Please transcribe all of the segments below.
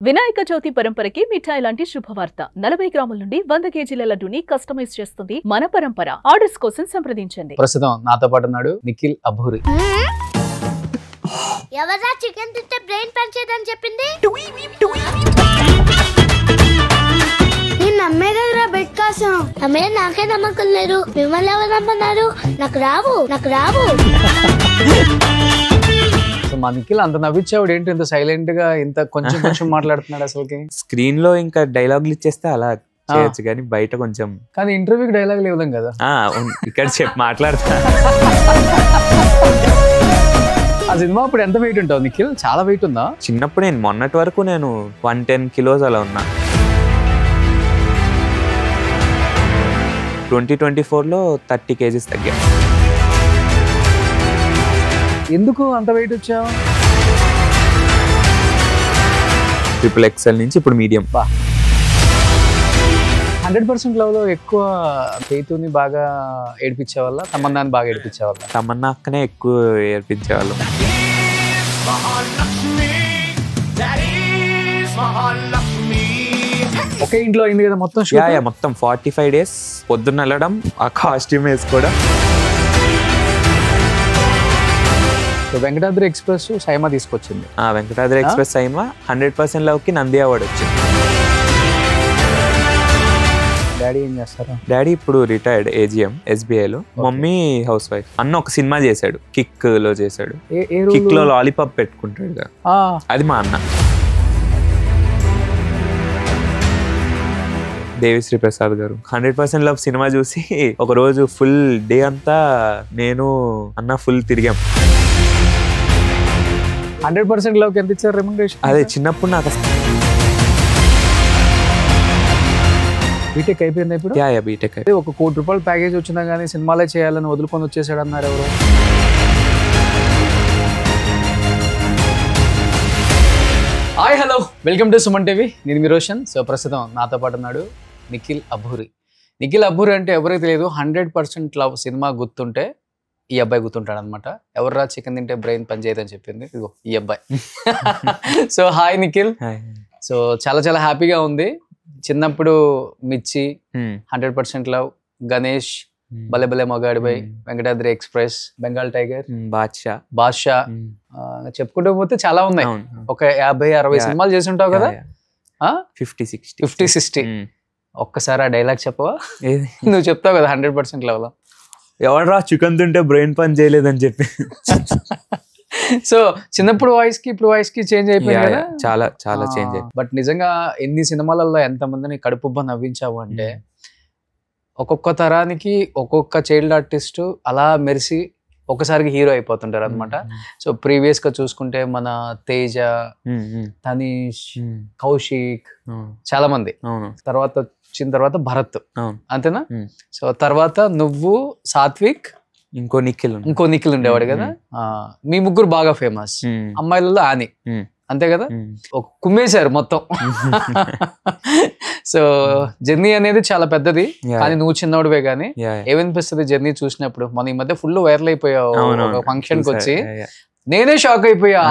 వినాయక చవితి పరంపరకి మిఠాయి లాంటి శుభవార్త 40 గ్రాముల నుండి 100 కేజీల లడ్డూని కస్టమైజ్ చేస్తుంది మన పరంపర. ఆర్డర్స్ కోసం సంప్రదించండి. ప్రస్తుతం నాతో పాటు ఉన్నాడు నిఖిల్ అభూరి. ఎవరా చికెన్ తింటే బ్రెయిన్ పనిచేయదని చెప్పింది? నేను నమ్మే కదా బెడ్ కోసం. అమ్మే నాకే నమ్మకం లేదు. మిమ్మల్ని ఎవరు నమ్మన్నారు? నాకు రావు. మా నిఖిల్ అంత నవ్వించావుడు ఏంటి ఇంత సైలెంట్ గా ఇంత కొంచెం మాట్లాడుతున్నాడు అసలుకి? స్క్రీన్ లో ఇంకా డైలాగులు ఇచ్చేస్తే అలా చేయొచ్చు కానీ బయట కొంచెం. కానీ ఇంటర్వ్యూకి డైలాగ్ లేవు కదా. ఇక్కడ మాట్లాడతా. ఆ సినిమా అప్పుడు ఎంత వెయిట్ ఉంటావు నిఖిల్? చాలా వెయిట్ ఉందా? చిన్నప్పుడు నేను మొన్నటి వరకు నేను 110 kilos అలా ఉన్నా. 2024లో 30 kgs తగ్గా. ఎందుకు అంత వెయిట్ వచ్చావు? XXL నుంచి ఇప్పుడు మీడియం. 100% లవ్ లో ఎక్కువ చైతుని బాగా ఏడిపించే వల్ల తమన్నాని బాగా ఏడిపించే వల్ల? తమన్నా అక్కనే ఎక్కువ ఏర్పించేవాళ్ళం. ఒకే ఇంట్లో అయింది కదా మొత్తం? మొత్తం 45 days పొద్దున్న వెళ్ళడం, ఆ కాస్ట్యూమ్ వేసుకోవడం. వెంకటాద్రి ఎక్స్ప్రెస్ సైమా తీసుకొచ్చింది. వెంకటాద్రి ఎక్స్ప్రెస్ సైమా 100% లవ్కి నంది అవార్డు వచ్చింది. డాడీ ఏం చేస్తారు? డాడీ ఇప్పుడు రిటైర్డ్ AGM SBIలో. Mummy housewife. అన్న ఒక సినిమా చేశాడు, కిక్ లో చేశాడు. కిక్ లో లాలీపాప్ పెట్టుకుంటాడు కదా, అది మా అన్న. దేవిశ్రీ ప్రసాద్ గారు 100% లవ్ సినిమా చూసి ఒక రోజు ఫుల్ డే అంతా నేను అన్న ఫుల్ తిరిగాం. 100% లవ్కి ఎంత ఇచ్చారు రెమ్యునరేషన్? అదే చిన్నప్పుడు నాకు బీటెక్ అయిపోయింది ఇప్పుడు. బీటెక్ అయితే 1 కోటి రూపాయల ప్యాకేజ్ వచ్చినా కానీ సినిమాలే చేయాలని వదులుకొని వచ్చేసాడు అన్నారు ఎవరు? Hi hello, welcome to Suman TV. నేను మీ రోషన్. సో ప్రస్తుతం నాతో పాటు ఉన్నాడు నిఖిల్ అభూరి. నిఖిల్ అభూరి అంటే ఎవరికి తెలియదు. 100% లవ్ సినిమా గుర్తుంటే ఈ అబ్బాయి గుర్తుంటాడు అనమాట. ఎవర్రా చికెన్ తింటే బ్రెయిన్ పనిచేయదని చెప్పింది ఇదిగో ఈ అబ్బాయి. So hi Nikhil. సో చాలా హ్యాపీగా ఉంది. చిన్నప్పుడు మిర్చి, 100% లవ్, గణేష్, భలే భలే మగాడిబాయ్, వెంకటాద్రి ఎక్స్ప్రెస్, బెంగాల్ టైగర్, బాద్షా చెప్పుకుంటూ పోతే చాలా ఉన్నాయి. ఒక 50-60 సినిమాలు చేసి ఉంటావు కదా. 50-60. ఒక్కసారి ఆ డైలాగ్ చెప్పవా? నువ్వు చెప్తావు కదా 100% లవ్ లో. ఎవడరా చికెన్ తింటే బ్రెయిన్ పని చేయలేదని చెప్పి. సో చిన్నప్పుడు వాయిస్ కి ఇప్పుడు వాయిస్ కి చేంజ్ అయిపోయింది కదా. చాలా చేంజ్ అయింది. బట్ నిజంగా ఎన్ని సినిమాలలో ఎంత మందిని కడుపుబ్బ నవ్వించావు అంటే, ఒక్కొక్క తరానికి ఒక్కొక్క చైల్డ్ ఆర్టిస్ట్ అలా మెరిసి ఒకసారికి హీరో అయిపోతుంటారు అనమాట. సో ప్రీవియస్ గా చూసుకుంటే మన తేజ, తనీష్, కౌశిక్ చాలా మంది. తర్వాత వచ్చిన తర్వాత భరత్, అంతేనా? సో తర్వాత నువ్వు, సాత్విక్, ఇంకో నిఖిల్ ఉండేవాడు కదా. మీ ముగ్గురు బాగా ఫేమస్. అమ్మాయిలలో ఆని, అంతే కదా. కుమ్మేశారు మొత్తం. సో జర్నీ అనేది చాలా పెద్దది, కానీ నువ్వు చిన్నవాడివే. కానీ ఏమనిపిస్తుంది జర్నీ చూసినప్పుడు? మన ఈ మధ్య ఫుల్ వైరల్ అయిపోయావు ఒక ఫంక్షన్ కి వచ్చి. నేనే షాక్ అయిపోయా.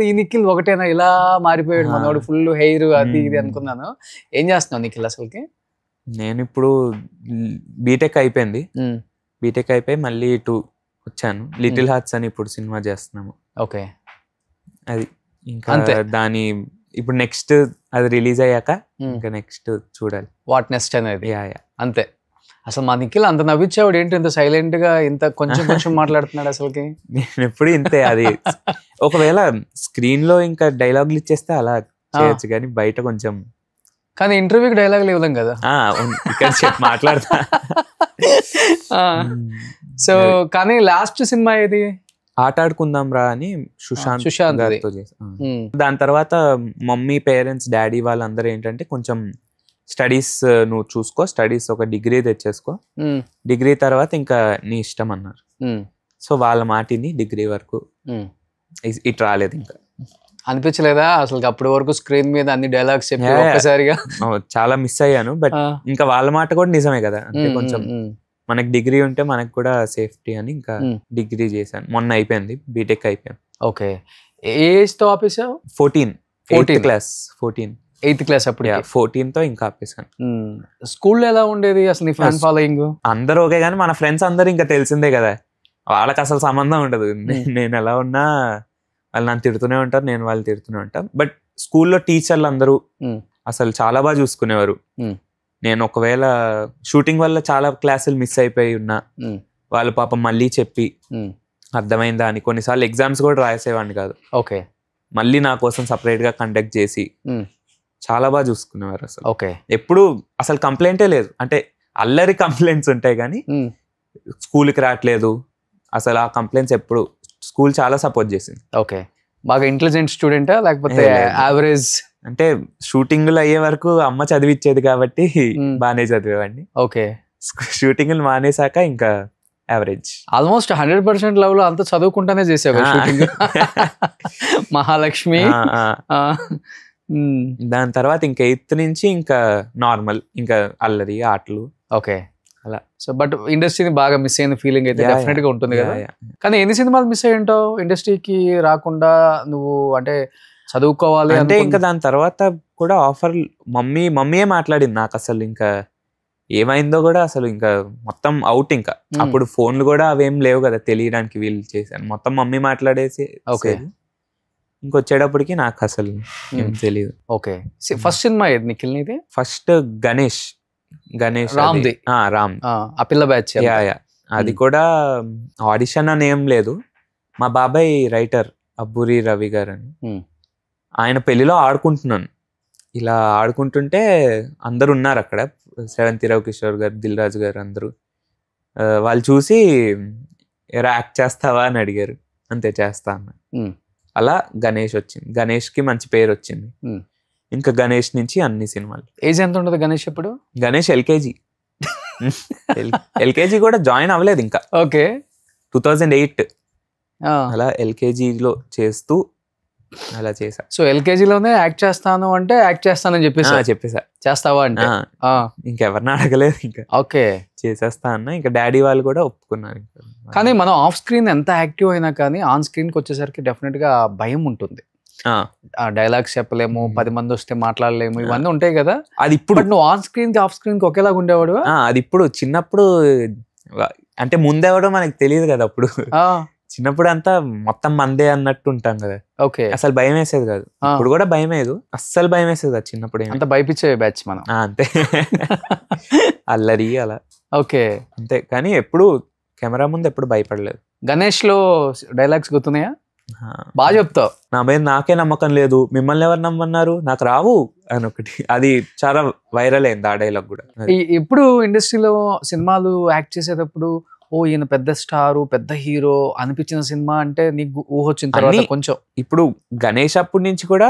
ఈ నిఖిల్ ఒకటేనా ఇలా మారిపోయాడు మనవాడు, ఫుల్ హెయిర్ అది ఇది అనుకున్నాను. ఏం చేస్తున్నావు నిఖిల్ అసలుకి? నేను ఇప్పుడు బీటెక్ అయిపోయింది. బీటెక్ అయిపోయి మళ్ళీ ఇటు వచ్చాను. లిటిల్ హార్ట్స్ అని ఇప్పుడు సినిమా చేస్తున్నాము. ఓకే, అది ఇంకా దాని ఇప్పుడు నెక్స్ట్ అది రిలీజ్ అయ్యాక ఇంకా నెక్స్ట్ చూడాలి వాట్ నెక్స్ట్ అనేది. అంతే. అసలు మా నిఖిల్ అంత నవ్వించావుడు ఏంటి ఇంత సైలెంట్ గా ఇంత కొంచెం మాట్లాడుతున్నాడు అసలుకి? నేను ఎప్పుడు ఇంతే. అది ఒకవేళ స్క్రీన్ లో ఇంకా డైలాగులు ఇచ్చేస్తే అలా చేయొచ్చు కానీ బయట కొంచెం. కానీ ఇంటర్వ్యూకి డైలాగ్ లేవు కదా. ఇక్కడ మాట్లాడతా. సో కానీ లాస్ట్ సినిమా ఏది? ఆట ఆడుకుందాం రా అని సుశాంత్ గారితో చేసాం. దాని తర్వాత మమ్మీ, పేరెంట్స్, డాడీ వాళ్ళందరూ ఏంటంటే కొంచెం స్టడీస్ నువ్వు చూసుకో, స్టడీస్ ఒక డిగ్రీ తెచ్చేసుకో, డిగ్రీ తర్వాత ఇంకా నీ ఇష్టం అన్నారు. సో వాళ్ళ మాటిని డిగ్రీ వరకు ఇటు రాలేదు. ఇంకా అనిపించలేదా అసలు అప్పటి వరకు స్క్రీన్ మీద అన్ని డైలాగ్స్ చెప్పి ఒక్కసారిగా? చాలా మిస్ అయ్యాను. బట్ ఇంకా వాళ్ళ మాట కూడా నిజమే కదా. అంటే కొంచెం మనకి డిగ్రీ ఉంటే మనకు కూడా సేఫ్టీ అని ఇంకా డిగ్రీ చేశాను. మొన్న అయిపోయింది, బీటెక్ అయిపోయాను. ఓకే, ఏ ఏజ్ తో ఆపేసావు? 14 8th క్లాస్ అప్పుడు 14తో ఇంకా ఆపేసాను. స్కూల్లో ఎలా ఉండేది అసలు నీ ఫ్యాన్ ఫాలోయింగ్? అందరూ ఓకే కానీ మన ఫ్రెండ్స్ అందరూ ఇంకా తెలిసిందే కదా, వాళ్ళకి అసలు సంబంధం ఉండదు. నేను ఎలా ఉన్నా వాళ్ళు నన్ను తిడుతూనే ఉంటారు, నేను వాళ్ళు తిడుతూనే ఉంటాను. బట్ స్కూల్లో టీచర్లు అందరూ అసలు చాలా బాగా చూసుకునేవారు. నేను ఒకవేళ షూటింగ్ వల్ల చాలా క్లాసులు మిస్ అయిపోయి ఉన్నా వాళ్ళు పాపం మళ్ళీ చెప్పి అర్థమైందా అని కొన్నిసార్లు ఎగ్జామ్స్ కూడా రాసేవాడిని కాదు. ఓకే, మళ్ళీ నా కోసం సపరేట్ గా కండక్ట్ చేసి చాలా బాగా చూసుకునేవారు. అసలు ఓకే, ఎప్పుడు అసలు కంప్లైంటే లేదు. అంటే అల్లరి కంప్లైంట్స్ ఉంటాయి కానీ స్కూల్కి రావట్లేదు అసలు ఆ కంప్లైంట్స్ ఎప్పుడు స్కూల్ చాలా సపోర్ట్ చేసింది. ఓకే, బాగా ఇంటెలిజెంట్ స్టూడెంటా లేకపోతే యావరేజ్? అంటే షూటింగ్లు అయ్యే వరకు అమ్మ చదివిచ్చేది కాబట్టి బాగానే చదివేవాడిని. ఓకే, షూటింగ్లు మానేసాక ఇంకా యావరేజ్. ఆల్మోస్ట్ 100% లెవెల్ లో అంతా చదువుకుంటానే చేసావు షూటింగ్. మహాలక్ష్మి. దాని తర్వాత ఇంకా 8th నుంచి ఇంకా నార్మల్, ఇంకా అల్లరి ఆటలు. ఓకే, అలా. సో బట్ ఇండస్ట్రీని బాగా మిస్ అయిన ఫీలింగ్ అయితే డెఫినెట్ గా ఉంటుంది కదా. కానీ ఎన్ని సినిమాలు మిస్ అయ్యి ఉంటావు ఇండస్ట్రీకి రాకుండా నువ్వు? అంటే చదువుకోవాలి అంటే ఇంకా దాని తర్వాత కూడా ఆఫర్ మమ్మీయే మాట్లాడింది నాకు. అసలు ఇంకా ఏమైందో కూడా అసలు ఇంకా మొత్తం అవుట్. ఇంకా అప్పుడు ఫోన్లు కూడా అవేం లేవు కదా తెలియడానికి వీళ్ళు చేశాను. మొత్తం మమ్మీ మాట్లాడేసి ఇంకొచ్చేటప్పటికి నాకు అసలు ఏం తెలియదు. ఓకే, ఫస్ట్ సినిమా ఏది నిఖిల్ నీది? ఫస్ట్ గణేష్ రామ్ది. రామ్ ఆ పిల్ల బ్యాచ్. అది కూడా ఆడిషన్ అని ఏం లేదు. మా బాబాయ్ రైటర్ అబ్బూరి రవి గారు అని, ఆయన పెళ్లిలో ఆడుకుంటున్నాను. ఇలా ఆడుకుంటుంటే అందరు ఉన్నారు అక్కడ, శ్రవంతి రావు కిషోర్ గారు, దిల్ రాజు గారు అందరూ. వాళ్ళు చూసి యాక్ట్ చేస్తావా అని అడిగారు. అంతే, చేస్తా అన్న. అలా గణేష్ వచ్చింది. గణేష్కి మంచి పేరు వచ్చింది. ఇంకా గణేష్ నుంచి అన్ని సినిమాలు. ఏజ్ ఎంత ఉంటుంది గణేష్ ఇప్పుడు? గణేష్ ఎల్కేజీ కూడా జాయిన్ అవ్వలేదు ఇంకా. ఓకే, 2008 అలా ఎల్కేజీలో చేస్తూ అలా చేసా. సో ఎల్కేజీలోనే యాక్ట్ చేస్తాను అంటే యాక్ట్ చేస్తానని చెప్పేసా. చేస్తావా అంటే ఇంకెవరిని అడగలేదు, ఇంకా ఓకే చేసేస్తా అన్న. ఇంకా డాడీ వాళ్ళు కూడా ఒప్పుకున్నారు. కానీ మనం ఆఫ్ స్క్రీన్ ఎంత యాక్టివ్ అయినా కానీ ఆన్ స్క్రీన్ కి వచ్చేసరికి డెఫినెట్ గా భయం ఉంటుంది. డైలాగ్స్ చెప్పలేము, 10 మంది వస్తే మాట్లాడలేము, ఇవన్నీ ఉంటాయి కదా. అది ఇప్పుడు నువ్వు ఆన్ స్క్రీన్ కి ఆఫ్ స్క్రీన్ కి ఒకేలాగా ఉండేవాడు. అది ఇప్పుడు చిన్నప్పుడు అంటే ముందెవడో మనకి తెలియదు కదా. అప్పుడు చిన్నప్పుడు అంతా మొత్తం మందే అన్నట్టు ఉంటాం కదా. ఓకే, అసలు భయం వేసేది కాదు. ఇప్పుడు కూడా భయం లేదు, అస్సలు భయం వేసేది కాదు. చిన్నప్పుడు అంత భయపించే బ్యాచ్ మనం. అంతే, అల్లరి అలా. ఓకే, అంతే. కానీ ఎప్పుడు కెమెరా ముందు ఎప్పుడు భయపడలేదు. గణేష్ లో డైలాగ్స్ గుర్తున్నాయా? బాగా చెప్తావు. నా మీద నాకే నమ్మకం లేదు, మిమ్మల్ని ఎవరు నమ్మన్నారు, నాకు రావు అని ఒకటి. అది చాలా వైరల్ అయింది ఆ డైలాగ్ కూడా. ఇప్పుడు ఇండస్ట్రీలో సినిమాలు యాక్ట్ చేసేటప్పుడు ఈయన పెద్ద స్టారు, పెద్ద హీరో అనిపించిన సినిమా అంటే నీకు ఊహ వచ్చిన తర్వాత కొంచెం? ఇప్పుడు గణేష్ అప్పటి నుంచి కూడా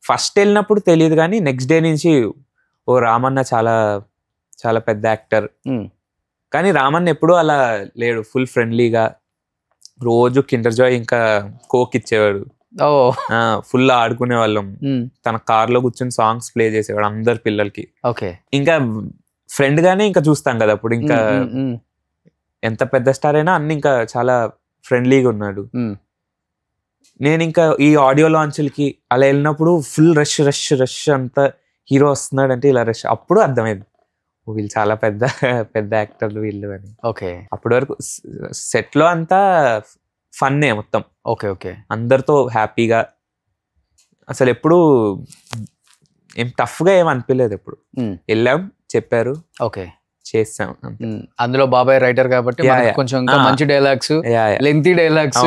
ఫస్ట్ వెళ్ళినప్పుడు తెలియదు కానీ నెక్స్ట్ డే నుంచి రామన్న చాలా చాలా పెద్ద యాక్టర్. కానీ రామన్న ఎప్పుడూ అలా లేడు. ఫుల్ ఫ్రెండ్లీగా రోజు కిండర్ జాయ్ ఇంకా కోక్ ఇచ్చేవాడు. ఫుల్ ఆడుకునే వాళ్ళం. తన కార్ లో కూర్చొని సాంగ్స్ ప్లే చేసేవాడు అందరు పిల్లలకి. ఓకే, ఇంకా ఫ్రెండ్ గానే ఇంకా చూస్తాం కదా అప్పుడు. ఇంకా ఎంత పెద్ద స్టార్ అయినా అన్ని ఇంకా చాలా ఫ్రెండ్లీగా ఉన్నాడు. నేను ఇంకా ఈ ఆడియో లాంచ్లకి అలా వెళ్ళినప్పుడు ఫుల్ రష్ రష్ రష్ అంతా హీరో వస్తున్నాడు అంటే ఇలా రష్. అప్పుడు అర్థమైంది వీళ్ళు చాలా పెద్ద పెద్ద యాక్టర్లు వీళ్ళు అని. ఓకే, అప్పటి వరకు సెట్ లో అంతా ఫన్నే మొత్తం. ఓకే ఓకే, అందరితో హ్యాపీగా. అసలు ఎప్పుడు ఏం టఫ్ గా ఏం అనిపించలేదు. ఎప్పుడు వెళ్ళాం, చెప్పారు, ఓకే చేసాం. అందులో బాబాయ్ రైటర్ కాబట్టి కొంచెం మంచి డైలాగ్స్, లెంతీ డైలాగ్స్,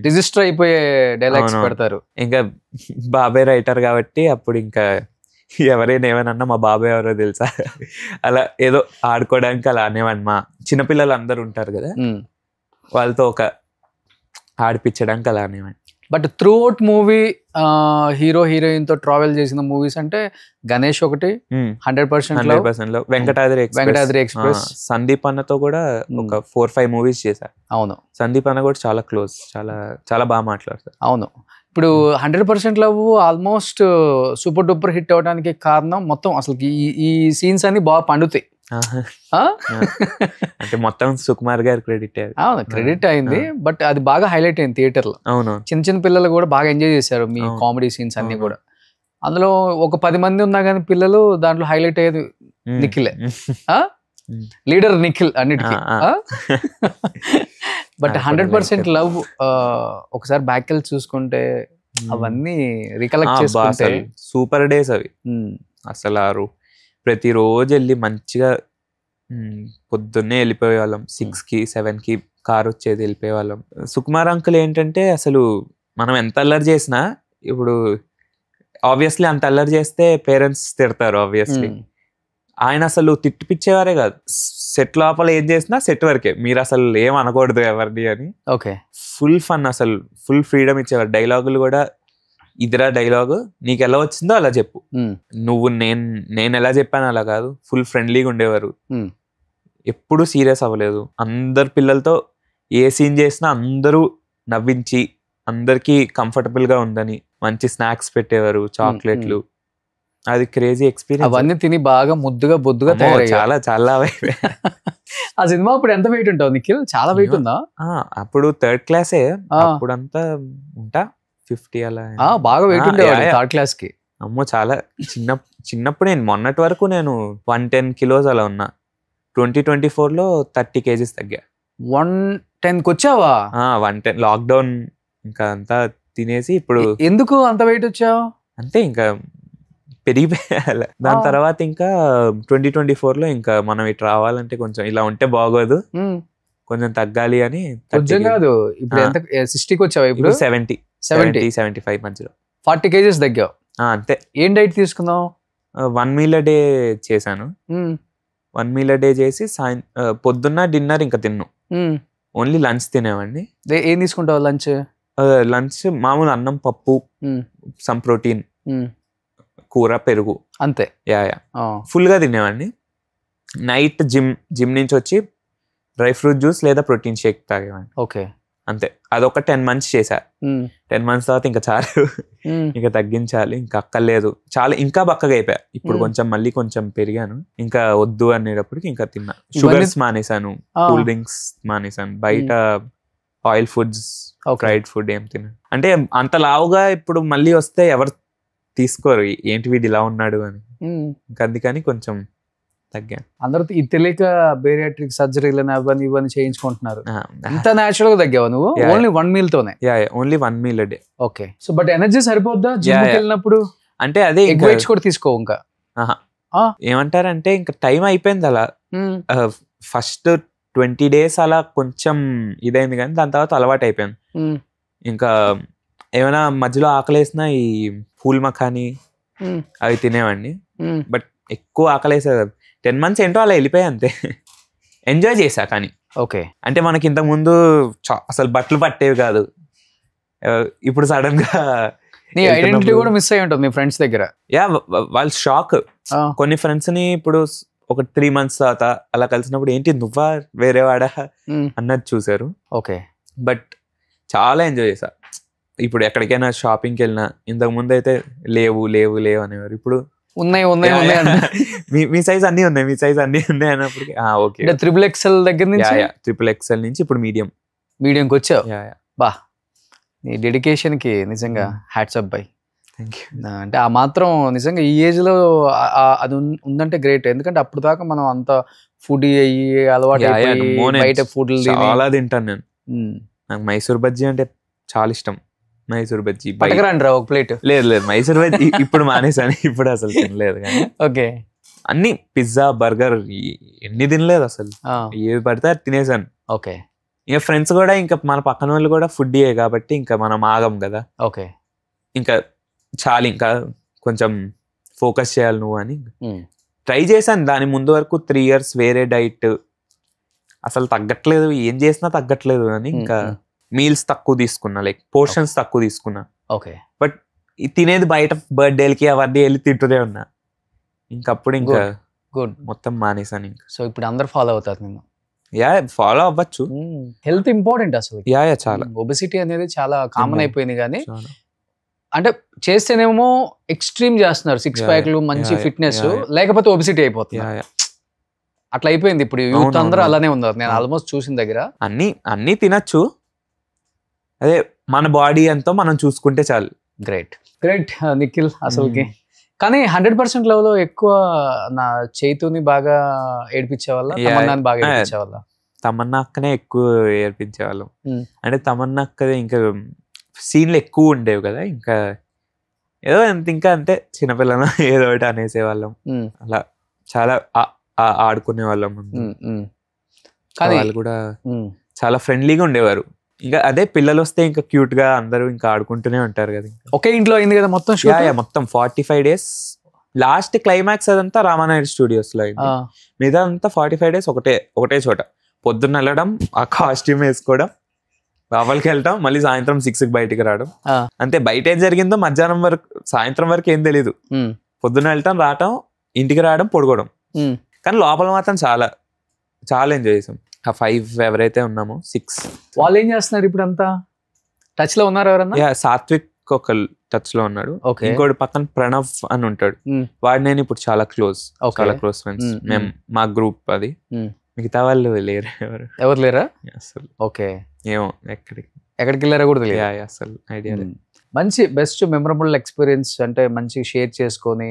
రిజిస్టర్ అయిపోయే డైలాగ్స్ పెడతారు. ఇంకా బాబాయ్ రైటర్ కాబట్టి అప్పుడు ఇంకా ఎవరైనా ఏమన్నా మా బాబాయ్ ఎవరో తెలుసా అలా ఏదో ఆడుకోవడానికి అలా అనేవాడిని. మా చిన్నపిల్లలు అందరు ఉంటారు కదా, వాళ్ళతో ఒక ఆడిపించడానికి అలా అనేవాడిని. But throughout movie hero heroine తో ట్రావెల్ చేసిన మూవీస్ అంటే గణేష్ ఒకటి 100% వెంకటాద్రి ఎక్స్ప్రెస్. సందీప్ అన్నతో కూడా ఒక 4-5 మూవీస్ చేశా. అవును, సందీప్ అన్న కూడా చాలా క్లోజ్, చాలా చాలా బాగా మాట్లాడతారు. అవును, ఇప్పుడు 100% love almost super duper hit అవడానికి కారణం మొత్తం అసలు ఈ సీన్స్ అన్ని బాగా పండుతాయి. అంటే మొత్తం సుకుమార్ గారి క్రెడిట్. అవును, క్రెడిట్ అయింది, బట్ అది బాగా హైలైట్ అయింది థియేటర్ లో. అవును, చిన్న చిన్న పిల్లలు కూడా బాగా ఎంజాయ్ చేశారు మీ కామెడీ సీన్స్ అన్ని కూడా. అందులో ఒక 10 మంది ఉన్నా కానీ పిల్లలు దాంట్లో హైలైట్ అయ్యేది నిఖిలే, లీడర్ నిఖిల్ అన్నిటికీ. బట్ 100% లవ్ ఒకసారి బ్యాక్ వెళ్ళి చూసుకుంటే అవన్నీ రికలెక్ట్ చేసుకుంటే సూపర్ డేస్ అవి అసలు. ప్రతిరోజు వెళ్ళి మంచిగా పొద్దున్నే వెళ్ళిపోయే వాళ్ళం, 6కి 7కి కార్ వచ్చేది, వెళ్ళిపోయే వాళ్ళం. సుకుమార్ అంకుల్ ఏంటంటే అసలు మనం ఎంత అల్లరి చేసినా, ఇప్పుడు ఆబ్వియస్లీ అంత అల్లరి చేస్తే పేరెంట్స్ తిడతారు ఆబ్వియస్లీ, ఆయన అసలు తిట్టిపిచ్చేవారే కాదు. సెట్ లోపల ఏం చేసినా సెట్ వరకే, మీరు అసలు ఏం అనకూడదు ఎవరిని అని. ఓకే, ఫుల్ ఫన్, అసలు ఫుల్ ఫ్రీడమ్ ఇచ్చేవారు. డైలాగులు కూడా ఇదిరా డైలాగు, నీకు ఎలా వచ్చిందో అలా చెప్పు, నువ్వు నేను ఎలా చెప్పాను అలా కాదు, ఫుల్ ఫ్రెండ్లీగా ఉండేవారు. ఎప్పుడు సీరియస్ అవ్వలేదు. అందరు పిల్లలతో ఏ సీన్ చేసినా అందరూ నవ్వించి అందరికీ కంఫర్టబుల్ గా ఉందని మంచి స్నాక్స్ పెట్టేవారు, చాక్లెట్లు. అది క్రేజీ ఎక్స్పీరియన్స్. అవన్నీ తిని బాగా ముద్దుగా బొద్దుగా చాలా చాలా ఆ సినిమా అప్పుడు ఎంత వెయిట్ ఉంటావు నిఖిల్? చాలా వెయిట్ ఉందా? అప్పుడు 3rd క్లాసే, అప్పుడంతా ఉంటా 50 అలా. బాగా వెయిట్ ఉండేవాడు 3rd క్లాస్ కి. అమ్మో, చాలా చిన్నప్పుడు నేను మొన్నటి వరకు నేను 110 కిలోస్ అలా ఉన్నా. 2024లో 30 kgs తగ్గా. 110కి వచ్చావా? 110. లాక్డౌన్ ఇంకా అంతా తినేసి ఇప్పుడు. ఎందుకు అంత వెయిట్ వచ్చావు? అంతే, ఇంకా పెరిగిపోయాలి. దాని తర్వాత ఇంకా 2024లో ఇంకా మనం ఇటు రావాలంటే కొంచెం ఇలా ఉంటే బాగోదు, కొంచెం తగ్గాలి అని. కాదు, ఇప్పుడు ఎంత 60కి వచ్చావా? ఇప్పుడు 70-75 మధ్యలో 40 kgs తగ్గావు. అంతే. ఏం డైట్ తీసుకున్నావు? 1 meal a day చేశాను. 1 meal a day చేసి పొద్దున్న డిన్నర్ ఇంకా తిన్ను, ఓన్లీ లంచ్ తినేవాడిని. ఏం తీసుకుంటావు లంచ్? లంచ్ మామూలు అన్నం, పప్పు, సమ్ ప్రోటీన్, కూర, పెరుగు, అంతే. ఫుల్ గా తినేవాడిని. నైట్ జిమ్ నుంచి వచ్చి డ్రై ఫ్రూట్ జ్యూస్ లేదా ప్రోటీన్ షేక్ తాగేవాడిని. ఓకే, అంతే. అదొక 10 months చేశా. 10 months తర్వాత ఇంకా చాలు, ఇంకా తగ్గించాలి, ఇంకా అక్కర్లేదు, చాలా ఇంకా బక్కగా అయిపోయా. ఇప్పుడు మళ్ళీ కొంచెం పెరిగాను, ఇంకా వద్దు అనేటప్పటికి ఇంకా తిన్నా. షుగర్స్ మానేశాను, కూల్ డ్రింక్స్ మానేశాను, బయట ఆయిల్ ఫుడ్స్, ఫ్రైడ్ ఫుడ్ ఏం తిన్నాను. అంటే అంత లావుగా ఇప్పుడు మళ్ళీ వస్తే ఎవరు తీసుకోరు, ఏంటి వీడు ఇలా ఉన్నాడు అని. ఇంకా అందుకని కొంచెం తగ్గాను. అందరూ ఇది తెలియక బేరియాట్రిక్ సర్జరీలు ఇవన్నీ చేయించుకుంటున్నారు. ఇంత న్యాచురల్ గా తగ్గావు నువ్వు? ఓన్లీ 1 meal తోనే? Only 1 meal a day. Okay. So but energy సరిపోద్దా జిమ్ కి వెళ్ళినప్పుడు? అంటే అదే వెయిట్స్ కూడా తీసుకో ఇంకా. ఏమంటారంటే ఇంకా టైం అయిపోయింది అలా. ఫస్ట్ 20 days అలా కొంచెం ఇదైంది, కానీ దాని తర్వాత అలవాటు అయిపోయాను. ఇంకా ఏమైనా మధ్యలో ఆకలేసినా ఈ పూల్ మఖాని అవి తినేవాడిని. బట్ ఎక్కువ ఆకలేసేది 10 months ఏంటో అలా వెళ్ళిపోయా, అంతే. ఎంజాయ్ చేశా కానీ. ఓకే. అంటే మనకి ఇంతకు ముందు అసలు బట్టలు పట్టేవి కాదు, ఇప్పుడు సడన్ గా నీ ఐడెంటిటీ కూడా మిస్ అయి ఉంటుంది మీ ఫ్రెండ్స్ దగ్గర. వాళ్ళు షాక్. కొన్ని ఫ్రెండ్స్ ని ఇప్పుడు ఒక 3 months తర్వాత అలా కలిసినప్పుడు ఏంటి నువ్వా వేరే వాడా అన్నది చూసారు. ఓకే. బట్ చాలా ఎంజాయ్ చేశా. ఇప్పుడు ఎక్కడికైనా షాపింగ్కి వెళ్ళినా ఇంతకు ముందు అయితే లేవు లేవు లేవు అనేవారు, ఇప్పుడు ఉన్నాయి. మీ సైజ్ అన్ని ఉన్నాయి, మీ సైజ్ అన్ని ఉన్నాయి అన్నప్పటికీ ఓకే. XXL దగ్గర నుంచి XXL నుంచి ఇప్పుడు మీడియంకి వచ్చావు. బా, నీ డెడికేషన్ కి నిజంగా హ్యాట్స్ అప్ బై. అంటే ఆ మాత్రం నిజంగా ఈ ఏజ్ లో అది ఉందంటే గ్రేట్. ఎందుకంటే అప్పుడు దాకా మనం అంత ఫుడ్ అయ్యి అలవాటు బయట ఫుడ్ చాలా తింటాను నేను. నాకు మైసూర్ బజ్జీ అంటే చాలా ఇష్టం. మైసూర్ బజ్జీ పట్టకరండి రా ఒక ప్లేట్. లేదు మైసూర్ బజ్జీ ఇప్పుడు మానేసాను, ఇప్పుడు అసలు తినలేదు. కానీ ఓకే, అన్ని పిజ్జా, బర్గర్ ఎన్ని తినలేదు అసలు, ఏది పడితే అది తినేసాను. ఓకే. ఇంకా ఫ్రెండ్స్ కూడా, ఇంకా మన పక్కన వాళ్ళు కూడా ఫుడ్డీయే కాబట్టి ఇంకా మనం ఆగం కదా. ఓకే. ఇంకా చాలు, ఇంకా కొంచెం ఫోకస్ చేయాలి నువ్వు అని ట్రై చేశాను. దాని ముందు వరకు 3 years వేరే డైట్, అసలు తగ్గట్లేదు, ఏం చేసినా తగ్గట్లేదు. అని ఇంకా మీల్స్ తక్కువ తీసుకున్నా, లైక్ పోర్షన్స్ తక్కువ తీసుకున్నా. ఓకే. బట్ తినేది బయట బర్త్డేలకి అవన్నీ వెళ్ళి తింటూనే ఉన్నా. ఇంకప్పుడు ఇంకా గుడ్ మొత్తం మానేసాను. ఇంకా సో ఇప్పుడు అందరు ఫాలో అవుతారు నిన్ను. ఫాలో అవ్వచ్చు. హెల్త్ ఇంపార్టెంట్ అసలు. చాలా. ఒబెసిటీ అనేది చాలా కామన్ అయిపోయింది. కానీ అంటే చేస్తేనేమో ఎక్స్ట్రీమ్ చేస్తున్నారు, 6 packs, మంచి ఫిట్నెస్, లేకపోతే ఒబెసిటీ అయిపోతుంది. అట్లా అయిపోయింది ఇప్పుడు యూత్ అందరూ అలానే ఉన్నారు. నేను ఆల్మోస్ట్ చూసిన దగ్గర అన్ని తినచ్చు, అదే మన బాడీ ఎంతో మనం చూసుకుంటే చాలు. గ్రేట్ నిఖిల్ అసలుకి. కానీ 100% లెవెల్ ఎక్కువ నా చైతుని బాగా ఏడిపించే వాళ్ళ, తమన్నాని బాగా ఏడిపించే వాళ్ళ? తమన్నా అక్కనే ఎక్కువ ఏడిపించేవాళ్ళం. అంటే తమన్నా అక్కదే ఇంకా సీన్లు ఎక్కువ ఉండేవి కదా, ఇంకా ఏదో ఇంకా అంతే చిన్నపిల్లలు ఏదో ఒకటి అనేసేవాళ్ళం, అలా చాలా ఆడుకునే వాళ్ళం. కానీ వాళ్ళు కూడా చాలా ఫ్రెండ్లీగా ఉండేవారు. ఇంకా అదే పిల్లలు వస్తే ఇంకా క్యూట్ గా అందరూ ఇంకా ఆడుకుంటూనే ఉంటారు కదా. ఒకే ఇంట్లో అయింది కదా మొత్తం? మొత్తం 45 days. లాస్ట్ క్లైమాక్స్ అదంతా రామానాయుడు స్టూడియోస్ లో అయింది. మిగతా అంతా 45 days ఒకటే చోట. పొద్దున్న వెళ్ళడం, ఆ కాస్ట్యూమ్ వేసుకోవడం, లోపలికి వెళ్ళటం, మళ్ళీ సాయంత్రం 6కి బయటికి రావడం. అంతే. బయట ఏం జరిగిందో మధ్యాహ్నం వరకు, సాయంత్రం వరకు ఏం తెలీదు. పొద్దున్న వెళ్ళటం, రావటం, ఇంటికి రావడం, పడుకోవడం. కానీ లోపల మాత్రం చాలా చాలా ఎంజాయ్ చేసాం. ఆ 5 ఎవరైతే ఉన్నామో 6 వాళ్ళు ఏం చేస్తున్నారు ఇప్పుడు? అంతా టచ్ లో ఉన్నారు ఎవరన్నా? సాత్విక్ ఒక టచ్ లో ఉన్నాడు. ఇంకోటి పక్కన ప్రణవ్ అని ఉంటాడు, వాడు నేను ఇప్పుడు చాలా క్లోజ్ ఫ్రెండ్స్ మేము, మా గ్రూప్ అది. మిగతా వాళ్ళు లేరు, ఎవరు లేరా అసలు? ఓకే. ఏమో ఎక్కడికి వెళ్ళారా కూడా తెలియదు అసలు, ఐడియా లేదు. మంచి బెస్ట్ మెమరబుల్ ఎక్స్పీరియన్స్ అంటే మంచి షేర్ చేసుకొని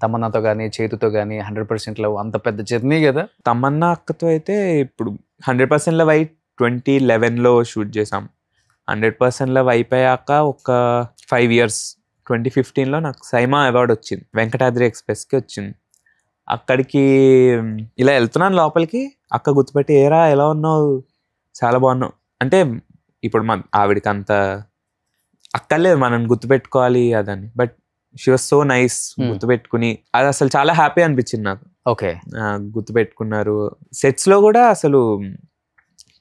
తమన్నాతో కానీ చైతుతో కానీ 100% లవ్, అంత పెద్ద జర్నీ కదా. తమన్నా అక్కతో అయితే ఇప్పుడు 100% లవ్ అయి 2011లో షూట్ చేసాం. 100% లవ్ అయిపోయాక ఒక 5 years 2015లో నాకు సైమా అవార్డు వచ్చింది, వెంకటాద్రి ఎక్స్ప్రెస్కి వచ్చింది. అక్కడికి ఇలా వెళ్తున్నాను లోపలికి, అక్క గుర్తుపెట్టి ఏరా ఎలా ఉన్నావు, చాలా బాగున్నావు అంటే, ఇప్పుడు ఆవిడకి అంత అక్కర్లేదు మనం గుర్తుపెట్టుకోవాలి అదని, but she was so nice. గుర్తుపెట్టుకుని అది అసలు చాలా హ్యాపీ అనిపించింది నాకు. ఓకే, గుర్తుపెట్టుకున్నారు. సెట్స్ లో కూడా అసలు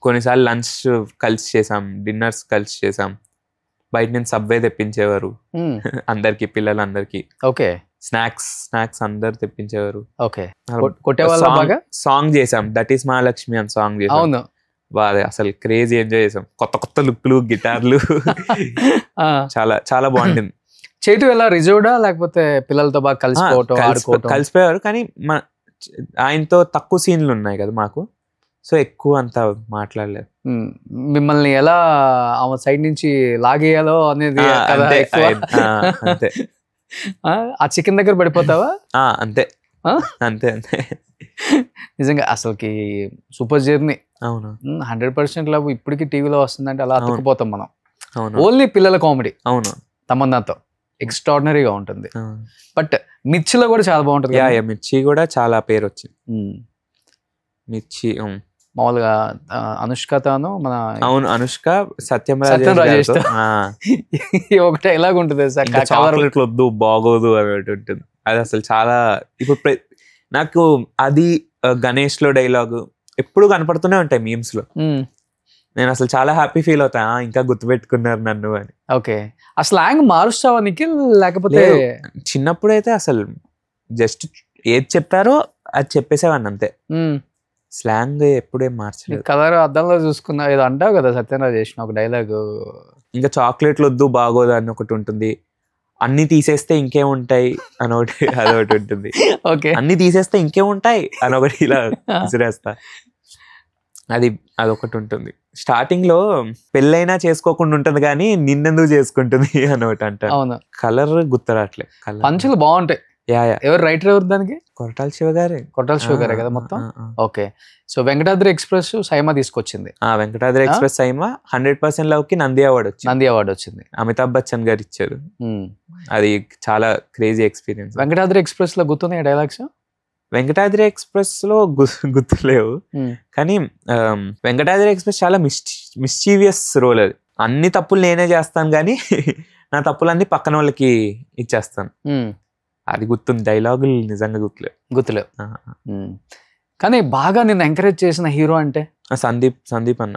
కొన్నిసార్లు లంచ్ కలిసి చేసాం, డిన్నర్స్ కలిసి చేసాం. బయట నుంచి సబ్వే తెప్పించేవారు అందరికి, పిల్లలందరికి. ఓకే, స్నాక్స్ అందరు తెప్పించేవారు. ఓకే, సాంగ్ చేసాం, దట్ ఈస్ మహాలక్ష్మి అని సాంగ్ చేసాం. బాగా అసలు క్రేజీ ఎంజాయ్ చేసాం. కొత్త లుక్లు, గిటార్లు, చాలా చాలా బాగుంటుంది. చైతు ఎలా రిజర్వ్డా లేకపోతే పిల్లలతో బాగా కలిసిపోయారు, కానీ ఆయనతో తక్కువ సీన్లు ఉన్నాయి కదా మాకు, సో ఎక్కువ అంత మాట్లాడలేదు. మిమ్మల్ని ఎలా ఆమె సైడ్ నుంచి లాగేయాలో అనేది అంతే. ఆ చికెన్ దగ్గర పడిపోతావా? అంతే అంతే అంతే. నిజంగా అసలుకి సూపర్ జర్నీ. అవును, 100% లవ్ ఇప్పటికి టీవీలో వస్తుందంటే అలా అతుక్కుపోతాం మనం. అవును, ఓన్లీ పిల్లల కామెడీ. అవును, తమన్నాతో ఎక్స్ట్రాడినరీగా ఉంటుంది. బట్ మిర్చిలో కూడా చాలా బాగుంటుంది. మిర్చి కూడా చాలా పేరు వచ్చింది. మిర్చి మామూలుగా అనుష్కతను మన, అవును, అనుష్క సత్యం రాజేష్ ఒకటి ఎలాగ ఉంటుంది సార్, చాక్లెట్లు వద్దు బాగోదు అని ఉంటుంది. అది అసలు చాలా, ఇప్పుడు నాకు అది గణేష్ లో డైలాగ్ ఎప్పుడు కనపడుతూనే ఉంటాయి మీమ్స్ లో. నేను అసలు చాలా హ్యాపీ ఫీల్ అవుతా, ఇంకా గుర్తుపెట్టుకున్నారు నన్ను అని. ఓకే, ఆ స్లాంగ్ మారుస్తావా నిఖిల్? లేకపోతే చిన్నప్పుడు అయితే అసలు జస్ట్ ఏది చెప్పారో అది చెప్పేసేవాడిని అంతే. స్లాంగ్ ఎప్పుడేం మార్చలేదు. కలర్ అద్దంలో చూసుకున్నా ఏదో అంటావు కదా సత్యనారాయణ చేసిన ఒక డైలాగ్, ఇంకా చాక్లెట్లు వద్దు బాగోదు అని ఒకటి ఉంటుంది, అన్ని తీసేస్తే ఇంకేముంటాయి అని ఒకటి, అదొకటి ఉంటుంది. ఓకే, అన్ని తీసేస్తే ఇంకేముంటాయి అని ఒకటి ఇలా విసిరేస్తా, అదొకటి ఉంటుంది. స్టార్టింగ్ లో పెళ్ళైనా చేసుకోకుండా ఉంటది కానీ నిన్నెందుకు చేసుకుంటుంది అని ఒకటి అంటారు. అవును, కలర్ గుర్తురాట్లే. పంచులు బాగుంటాయి. ఎవరు రైటర్ ఎవరు దానికి? కొరటాల శివ గారే కదా మొత్తం. Okay, so Venkatadri express SIIMA తీసుకొచ్చింది. వెంకటాద్రి ఎక్స్ప్రెస్ సైమా 100% లవ్ కి నంది అవార్డు వచ్చింది. అమితాబ్ బచ్చన్ గారు ఇచ్చారు. అది చాలా క్రేజీ ఎక్స్పీరియన్స్. వెంకటాద్రి ఎక్స్ప్రెస్ లో గుర్తున్నాయి డైలాగ్స్? వెంకటాద్రి ఎక్స్ప్రెస్ లో గుర్తులేవు, కానీ వెంకటాద్రి ఎక్స్ప్రెస్ చాలా మిస్చీవియస్ రోల్. అది అన్ని తప్పులు నేనే చేస్తాను కానీ నా తప్పులన్నీ పక్కన వాళ్ళకి ఇచ్చేస్తాను. అది గుర్తుంది. డైలాగులు నిజంగా గుర్తులేవు. కానీ బాగా నేను ఎంకరేజ్ చేసిన హీరో అంటే సందీప్ అన్న.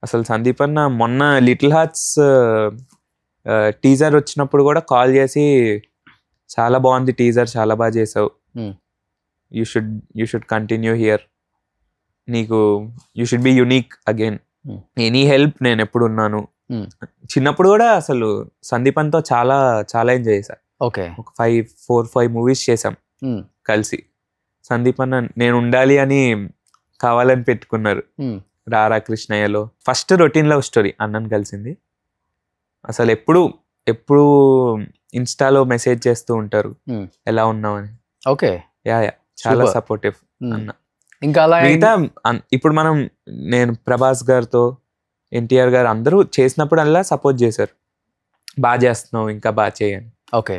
అసలు సందీప్ అన్న మొన్న లిటిల్ హార్ట్స్ టీజర్ వచ్చినప్పుడు కూడా కాల్ చేసి, చాలా బాగుంది టీజర్, చాలా బాగా చేసావు, యూ షుడ్ కంటిన్యూ హియర్, నీకు you should be unique again, any help నేను ఎప్పుడు ఉన్నాను. చిన్నప్పుడు కూడా అసలు సందీపన్తో చాలా చాలా ఎంజాయ్ చేశా. ఓకే, ఒక 4-5 మూవీస్ చేసాం కలిసి. సందీప్ అన్న నేను ఉండాలి అని కావాలని పెట్టుకున్నారు. రారా కృష్ణయ్యలో ఫస్ట్ రొటీన్ లవ్ స్టోరీ అన్నని కలిసింది. అసలు ఎప్పుడు ఇన్స్టాలో మెసేజ్ చేస్తూ ఉంటారు ఎలా ఉన్నామని. ఓకే, యా చాలా సపోర్టివ్ అన్న. ఇంకా అలా ఇప్పుడు నేను ప్రభాస్ గారితో ఎన్టీఆర్ గారు అందరూ చేసినప్పుడు అలా సపోర్ట్ చేశారు, బాగా చేస్తున్నావు ఇంకా బాగా చేయని. ఓకే,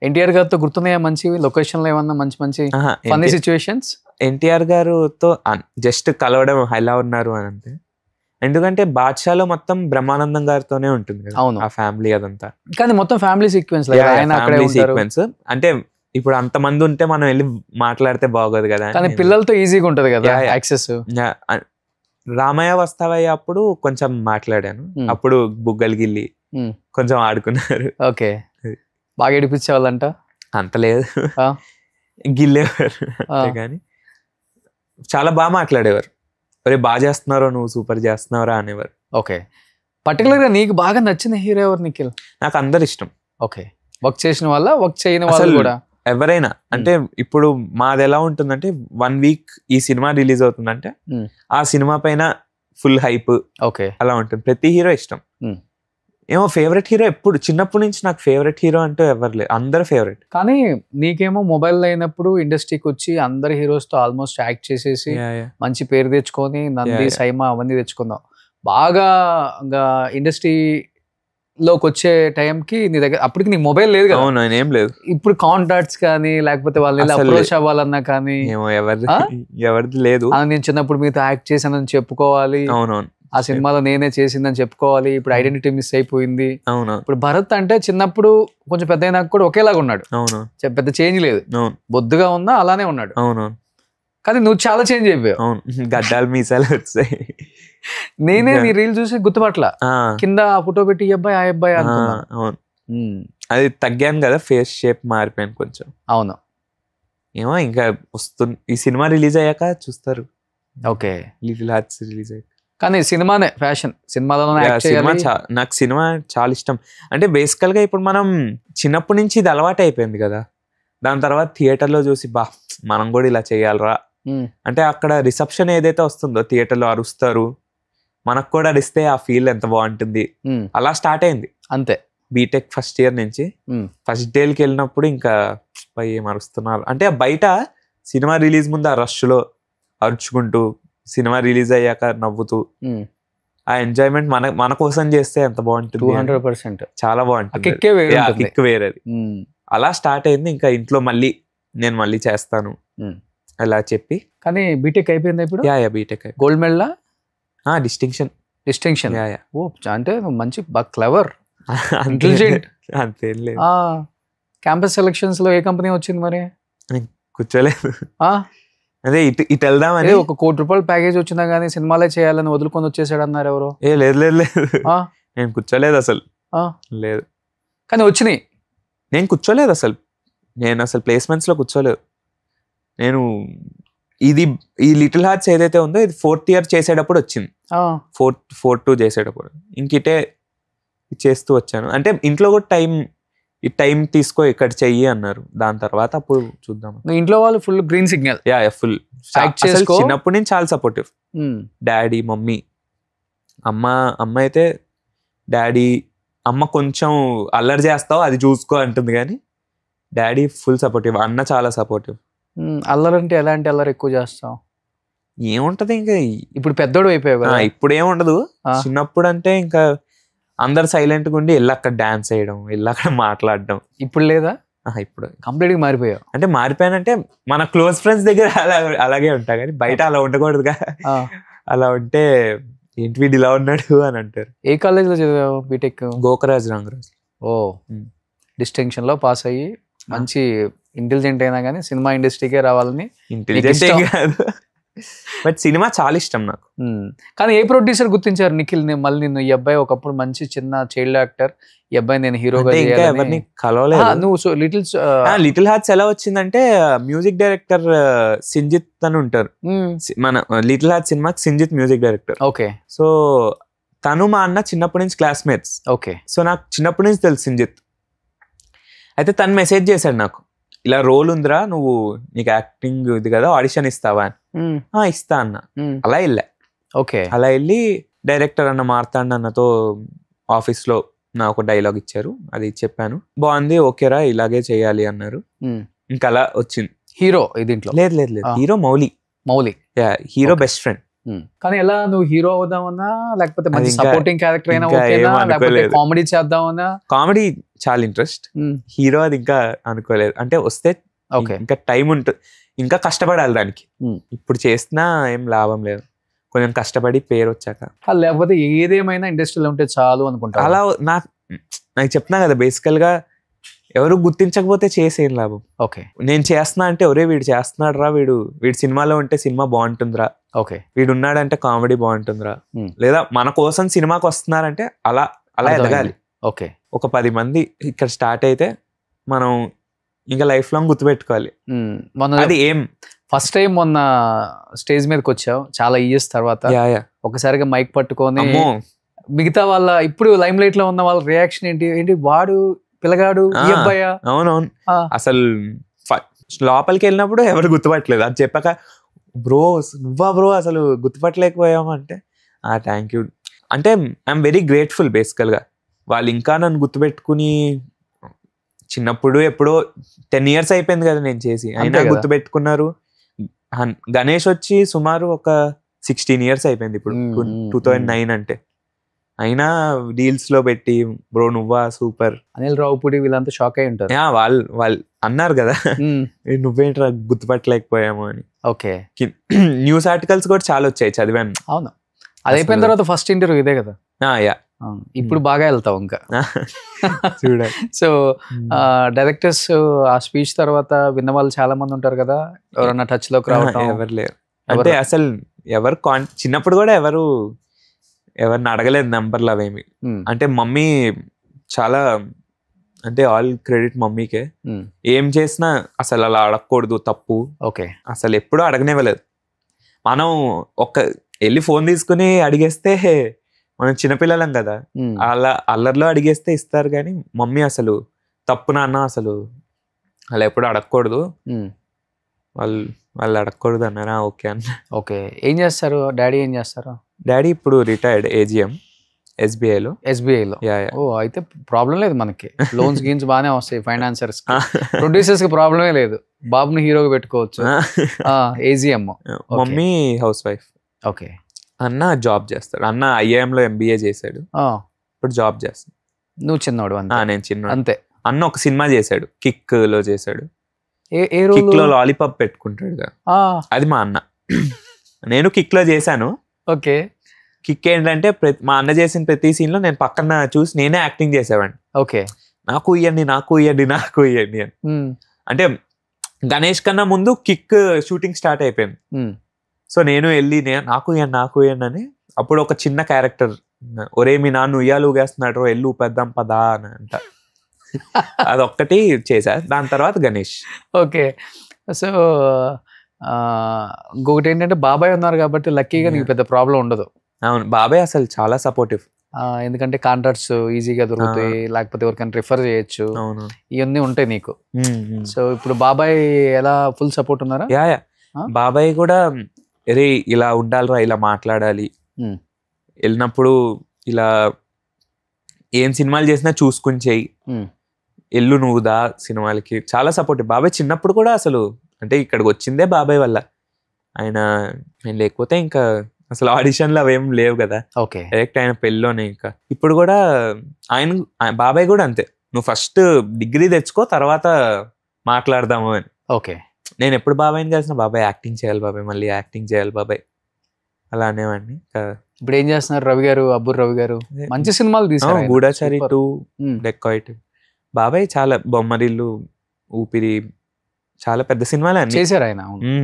ఎన్టీఆర్ గారితో గుర్తున్నాయా మంచి లొకేషన్లో ఏమన్నా మంచి ఫన్నీ సిచ్యువేషన్స్? ఎన్టీఆర్ గారితో జస్ట్ కలవడం ఎలా ఉన్నారు అని అంతే. ఎందుకంటే బాద్షాలో మొత్తం బ్రహ్మానందం గారితోనే ఉంటుంది కదా ఆ ఫ్యామిలీ అదంతా. కానీ మొత్తం ఫ్యామిలీ సీక్వెన్స్ సీక్వెన్స్ అంటే ఇప్పుడు అంతమంది ఉంటే మనం వెళ్ళి మాట్లాడితే బాగోదు కదా. కానీ పిల్లలతో ఈజీగా ఉంటది కదా యాక్సెస్. రామయ్య వస్తావయ్య అప్పుడు కొంచెం మాట్లాడాను, అప్పుడు బుగ్గలు గిల్లి కొంచెం ఆడుకున్నారు. ఓకే, బాగా ఏడిపించేవాళ్ళంట? అంత లేదు, గిల్లేవారు కానీ చాలా బాగా మాట్లాడేవారు. అరే బాగా చేస్తున్నారో, నువ్వు సూపర్ చేస్తున్నావురా అనేవారు. ఓకే, పర్టికులర్ గా నీకు బాగా నచ్చిన హీరో ఎవరు నిఖిల్? నాకు అందరు ఇష్టం. ఓకే, వర్క్ చేసిన వాళ్ళ వర్క్ చేయని వాళ్ళు కూడా ఎవరైనా. అంటే ఇప్పుడు మాది ఎలా ఉంటుందంటే 1 వీక్ ఈ సినిమా రిలీజ్ అవుతుందంటే ఆ సినిమా పైన ఫుల్ హైప్. ఓకే, అలా ఉంటుంది. ప్రతి హీరో ఇష్టం. ఏమో ఫేవరెట్ హీరో ఎప్పుడు చిన్నప్పటి నుంచి నాకు ఫేవరెట్ హీరో అంటూ ఎవరు లేరు, అందరు ఫేవరెట్. కానీ నీకేమో మొబైల్ అయినప్పుడు ఇండస్ట్రీకి వచ్చి అందరు హీరోస్ తో ఆల్మోస్ట్ యాక్ట్ చేసేసి మంచి పేరు తెచ్చుకొని నంది సైమా అవన్నీ తెచ్చుకుందాం. బాగా ఇండస్ట్రీలోకి వచ్చే టైంకి నీ దగ్గర అప్పటికి నీకు మొబైల్ లేదు కదా? అవును, ఏం లేదు. ఇప్పుడు కాంటాక్ట్స్ కానీ లేకపోతే వాళ్ళని అప్రోచ్ అవ్వాలన్నా కానీ ఎవరిది లేదు. నేను చిన్నప్పుడు మీతో యాక్ట్ చేశానని చెప్పుకోవాలి, అవునవును ఆ సినిమాలో నేనే చేసిందని చెప్పుకోవాలి. ఇప్పుడు ఐడెంటిటీ మిస్ అయిపోయింది. అవును, ఇప్పుడు భరత్ అంటే చిన్నప్పుడు కొంచెం పెద్ద అయినాక కూడా ఒకేలాగా ఉన్నాడు. అవును, పెద్ద చేంజ్ లేదు, బొద్దుగా ఉన్నా అలానే ఉన్నాడు. అవును, కానీ నువ్వు చాలా చేంజ్ అయిపోయావు. అవును, గడ్డాలు మీసాలు వచ్చాయి. నేనే నీ రీల్ చూసి గుర్తుపట్ల, కింద ఫోటో పెట్టి ఈ అబ్బాయి ఆ అబ్బాయి అనుకున్నా. అవును, అది తగ్గాను కదా, ఫేస్ షేప్ మారిపోయాను కొంచెం. అవును, ఏమో ఇంకా వస్తుంది. ఈ సినిమా రిలీజ్ అయ్యాక చూస్తారు. ఓకే, లిటిల్ హార్ట్స్ రిలీజ్ అయ్యాక. కానీ సినిమానే ఫ్యాషన్, సినిమాలో నాకు సినిమా చాలా ఇష్టం. అంటే బేసికల్ గా ఇప్పుడు మనం చిన్నప్పటి నుంచి ఇది అలవాటు అయిపోయింది కదా, దాని తర్వాత థియేటర్లో చూసి మనం కూడా ఇలా చేయాలరా అంటే అక్కడ రిసెప్షన్ ఏదైతే వస్తుందో థియేటర్లో అరుస్తారు, మనకు కూడా అరిస్తే ఆ ఫీల్ ఎంత బాగుంటుంది. అలా స్టార్ట్ అయింది అంతే. బీటెక్ ఫస్ట్ ఇయర్ నుంచి ఫస్ట్ డేకి వెళ్ళినప్పుడు ఇంకా ఏం అరుస్తున్నారు అంటే బయట సినిమా రిలీజ్ ముందు ఆ రష్ లో అరుచుకుంటూ, సినిమా రిలీజ్ అయ్యాక నవ్వుతూ, ఆ ఎంజాయ్మెంట్ మన కోసం చేస్తే ఎంత బాగుంటుంది. 200% చాలా బాగుంటుంది, కిక్ వేరేది. అలా స్టార్ట్ అయింది. ఇంకా ఇంట్లో నేను మళ్ళీ చేస్తాను అలా చెప్పి. కానీ బీటెక్ అయిపోయింది ఇప్పుడు? BTech gold medal, distinction. ఓ అంటే మంచి బాగా క్లవర్, ఇంటెలిజెంట్. అంతేం లేదు. క్యాంపస్ సెలక్షన్స్ లో ఏ కంపెనీ వచ్చింది మరి? కూర్చోలేదు. అదే ఇటు వెళ్దామని. 1 కోటి రూపాయలు ప్యాకేజ్ వచ్చినా గానీ సినిమాలే చేయాలని వదులుకొని వచ్చేసాడు అన్నారు ఎవరు? లేదు నేను కూర్చోలేదు అసలు. లేదు, కానీ వచ్చినాయి. నేను కూర్చోలేదు అసలు. నేను అసలు ప్లేస్మెంట్స్ లో కూర్చోలేదు. నేను ఈ లిటిల్ హార్ట్స్ ఏదైతే ఉందో ఇది 4th ఇయర్ చేసేటప్పుడు వచ్చింది. 4-2 చేసేటప్పుడు ఇంకిటే చేస్తూ వచ్చాను. అంటే ఇంట్లో కూడా టైం తీసుకో, ఇక్కడ చెయ్యి అన్నారు. దాని తర్వాత అప్పుడు చూద్దాం. ఇంట్లో వాళ్ళు ఫుల్ గ్రీన్ సిగ్నల్. ఫుల్ చిన్నప్పటి నుంచి చాలా సపోర్టివ్. డాడీ, మమ్మీ, అమ్మ అయితే డాడీ, అమ్మ కొంచెం అల్లరి చేస్తావు అది చూసుకో అంటుంది కానీ డాడీ ఫుల్ సపోర్టివ్. అన్న చాలా సపోర్టివ్. అల్లరి అంటే ఎలాంటి అల్లరి ఎక్కువ చేస్తావు? ఏముంటది ఇంకా ఇప్పుడు పెద్దోడు అయిపోయావు కదా. ఇప్పుడు ఏముండదు. చిన్నప్పుడు అంటే ఇంకా అందరు సైలెంట్ గా ఉండి వెళ్ళి అక్కడ డాన్స్ వేయడం, వెళ్ళి అక్కడ మాట్లాడడం. ఇప్పుడు లేదా? ఇప్పుడు కంప్లీట్ గా మారిపోయావు. అంటే మారిపోయానంటే మన క్లోజ్ ఫ్రెండ్స్ దగ్గర అలాగే ఉంటా కానీ బయట అలా ఉండకూడదుగా. అలా ఉంటే ఏంటి వీడు ఇలా ఉన్నాడు అని అంటారు. ఏ కాలేజ్ లో చదివావు బీటెక్? గోకరాజ్ రంగరాజ్. ఓ, డిస్టింక్షన్ లో పాస్ అయ్యి మంచి ఇంటెలిజెంట్ అయినా కానీ సినిమా ఇండస్ట్రీకే రావాలని. ఇంటెలిజెంట్ కాదు బట్ సినిమా చాలా ఇష్టం నాకు. కానీ ఏ ప్రొడ్యూసర్ గుర్తించారు నిఖిల్ మళ్ళీ నిన్ను, ఈ అబ్బాయి ఒకప్పుడు మంచి చిన్న చైల్డ్ యాక్టర్, ఈ అబ్బాయి నేను హీరోగా ఎవరిని కలవలేదు. నువ్వు లిటిల్ హార్ట్స్ ఎలా వచ్చిందంటే మ్యూజిక్ డైరెక్టర్ సింజిత్ అని ఉంటారు మన లిటిల్ హార్ట్స్ సినిమాకి. Sinjith music director. Okay. So తను మా అన్న చిన్నప్పటి నుంచి క్లాస్మేట్స్. ఓకే. సో నాకు చిన్నప్పటి నుంచి తెలుసు సింజిత్. అయితే తను మెసేజ్ చేశాడు నాకు, ఇలా రోల్ ఉందిరా, నువ్వు నీకు యాక్టింగ్ ఇది కదా, ఆడిషన్ ఇస్తావా అని. ఇస్తా అన్న. అలా వెళ్ళా. ఓకే. అలా వెళ్ళి డైరెక్టర్ అన్న మార్తాండ్ అన్నతో ఆఫీస్ లో నా ఒక డైలాగ్ ఇచ్చారు, అది చెప్పాను. బాగుంది, ఓకేరా ఇలాగే చేయాలి అన్నారు. ఇంకా అలా వచ్చింది. హీరో దీంట్లో? లేదు లేదు లేదు, hero Mouli. Hero best friend. కానీ ఎలా నువ్వు హీరో అవుదామన్నా లేకపోతే మంచి సపోర్టింగ్ క్యారెక్టర్ అయినా ఓకేనా, లేకపోతే కామెడీ చేద్దామన్నా? కామెడీ చాలా ఇంట్రెస్ట్, హీరో అది ఇంకా అనుకోలేదు. అంటే వస్తే ఇంకా టైం ఉంటుంది, ఇంకా కష్టపడాలి దానికి. ఇప్పుడు చేసినా ఏం లాభం లేదు, కొంచెం కష్టపడి పేరు వచ్చాక. లేకపోతే ఏదేమైనా ఇండస్ట్రీలో ఉంటే చాలు అనుకుంటా. అలా నాకు చెప్తున్నా కదా, బేసికల్ గా ఎవరు గుర్తించకపోతే చేసేం లాభం. ఓకే. నేను చేస్తున్నా అంటే ఒరే వీడు చేస్తున్నాడు రా, వీడు సినిమాలో ఉంటే సినిమా బాగుంటుందిరా, ఓకే వీడు ఉన్నాడంటే కామెడీ బాగుంటుందిరా, లేదా మన కోసం సినిమాకి వస్తున్నారంటే అలా ఎదగాలి. ఓకే. ఒక 10 మంది ఇక్కడ స్టార్ట్ అయితే మనం ఇంకా లైఫ్ లాంగ్ గుర్తుపెట్టుకోవాలి. అది ఏం ఫస్ట్ టైం మొన్న స్టేజ్ మీదకి వచ్చావు చాలా ఇయర్స్ తర్వాత, ఒకసారిగా మైక్ పట్టుకొని మిగతా వాళ్ళ ఇప్పుడు లైమ్ లైట్ లో ఉన్న వాళ్ళ రియాక్షన్ ఏంటి వాడు పిల్లగాడు ఈ అబ్బాయా? అవునవును. అసలు లోపలికి వెళ్ళినప్పుడు ఎవరు గుర్తుపట్టలేదు, అది చెప్పాక బ్రో నువ్వా బ్రో అసలు గుర్తుపట్టలేకపోయాము అంటే థ్యాంక్ యూ. అంటే ఐఎమ్ వెరీ గ్రేట్ఫుల్ బేసికల్ గా. వాళ్ళు ఇంకా నన్ను గుర్తుపెట్టుకుని, చిన్నప్పుడు ఎప్పుడో 10 years అయిపోయింది కదా నేను చేసి, అయినా గుర్తుపెట్టుకున్నారు. గణేష్ వచ్చి సుమారు ఒక 16 years అయిపోయింది ఇప్పుడు, 2009 అంటే. అయినా డీల్స్ లో పెట్టి బ్రో నువ్వా సూపర్. అనిల్ రావుపూడి వీళ్ళంతా షాక్ అయి ఉంటారు. వాళ్ళు అన్నారు కదా నువ్వేంట్రా గుర్తుపట్టలేకపోయాము అని. ఓకే. న్యూస్ ఆర్టికల్స్ కూడా చాలా వచ్చాయి, చదివాను. అవును, అది అయిపోయిన తర్వాత ఫస్ట్ ఇంటర్వ్యూ ఇదే కదా. ఇప్పుడు బాగా వెళ్తావు ఇంకా చూడాలి. సో డైరెక్టర్స్ ఆ స్పీచ్ తర్వాత విన్న వాళ్ళు చాలా మంది ఉంటారు కదా, ఎవరన్నా టచ్ లోకి రావడం? ఎవరు లేరు. అంటే అసలు ఎవరు చిన్నప్పుడు కూడా ఎవరిని అడగలేదు నంబర్లు అవేమి. అంటే మమ్మీ చాలా, అంటే ఆల్ క్రెడిట్ మమ్మీకే. ఏం చేసినా అసలు అలా అడగకూడదు, తప్పు. ఓకే. అసలు ఎప్పుడూ అడగనివ్వలేదు. మనం వెళ్ళి ఫోన్ తీసుకుని అడిగేస్తే మనం చిన్నపిల్లలం కదా, అలా అల్లర్లో అడిగేస్తే ఇస్తారు. కానీ మమ్మీ అసలు తప్పు నాన్న, అసలు అలా ఎప్పుడు అడగకూడదు, వాళ్ళు అడగకూడదు అన్నారా. ఓకే అన్న. ఓకే. ఏం చేస్తారు డాడీ? ఏం చేస్తారు డాడీ? ఇప్పుడు రిటైర్డ్ AGM SBIలో. ఓ అయితే ప్రాబ్లం లేదు మనకి, లోన్స్ గీన్స్ బాగానే వస్తాయి ఫైనాన్సర్స్, ప్రొడ్యూసర్స్ కి ప్రాబ్లమే లేదు, బాబుని హీరోగా పెట్టుకోవచ్చు. AGM. Mummy house wife. Okay. అన్న జాబ్ చేస్తాడు. అన్న IIMలో MBA చేశాడు, ఇప్పుడు జాబ్ చేస్తాడు. నువ్వు చిన్నవాడు? నేను చిన్నవాడు అంతే. అన్న ఒక సినిమా చేశాడు, కిక్ లో చేశాడు. కిక్ లో లాలీపాప్ పెట్టుకుంటాడు, అది మా అన్న. నేను కిక్ లో చేశాను. ఓకే. కిక్ ఏంటంటే మా అన్న చేసిన ప్రతి సీన్ లో నేను పక్కన చూసి నేనే యాక్టింగ్ చేసేవాడిని. ఓకే. నాకు ఇయ్యండి అని. అంటే గణేష్ కన్నా ముందు కిక్ షూటింగ్ స్టార్ట్ అయిపోయింది. సో నేను వెళ్ళి నాకు ఇయ్యండి అని. అప్పుడు ఒక చిన్న క్యారెక్టర్, ఒరే మీ నాన్న ఉయ్యాలు ఊగేస్తున్నాడు ఎల్లు పెద్దాం పదా అని అంట. అదొక్కటి చేశా. దాని తర్వాత గణేష్. ఓకే. సో ఇంకొకటి ఏంటంటే బాబాయ్ ఉన్నారు కాబట్టి లక్కీగా నీకు పెద్ద ప్రాబ్లం ఉండదు. అవును, బాబాయ్ అసలు చాలా సపోర్టివ్. ఎందుకంటే కాంట్రాక్ట్స్ ఈజీగా దొరుకుతాయి, లేకపోతే ఎవరికైనా రిఫర్ చేయొచ్చు, ఇవన్నీ ఉంటాయి నీకు. సో ఇప్పుడు బాబాయ్ ఎలా ఫుల్ సపోర్ట్ ఉన్నారా? బాబాయ్ కూడా ఇలా ఉండాలిరా, ఇలా మాట్లాడాలి, వెళ్ళినప్పుడు ఇలా ఏం సినిమాలు చేసినా చూసుకుని చెయ్యి, ఎల్లు నువ్వు దా సినిమాలకి, చాలా సపోర్టివ్. బాబాయ్ చిన్నప్పుడు కూడా అసలు, అంటే ఇక్కడికి వచ్చిందే బాబాయ్ వల్ల. ఆయన లేకపోతే ఇంకా అసలు ఆడిషన్లు అవేం లేవు కదా. ఓకే. డైరెక్ట్ ఆయన పెళ్ళిలోనే. ఇంకా ఇప్పుడు కూడా బాబాయ్ కూడా అంతే, నువ్వు ఫస్ట్ డిగ్రీ తెచ్చుకో తర్వాత మాట్లాడదాము అని. ఓకే. నేను ఎప్పుడు బాబాయ్ని కలిసిన, బాబాయ్ యాక్టింగ్ చేయాలి బాబాయ్, మళ్ళీ యాక్టింగ్ చేయాలి బాబాయ్, అలా అనేవాడిని. ఇప్పుడు ఏం చేస్తున్నారు రవి గారు? అబ్బుర్ రవి గారు మంచి సినిమాలు తీశారు. గూఢచారి 2, డెకాయిట్. బాబాయ్ చాలా, బొమ్మరిల్లు, ఊపిరి, చాలా పెద్ద సినిమాలే చేశారు ఆయన.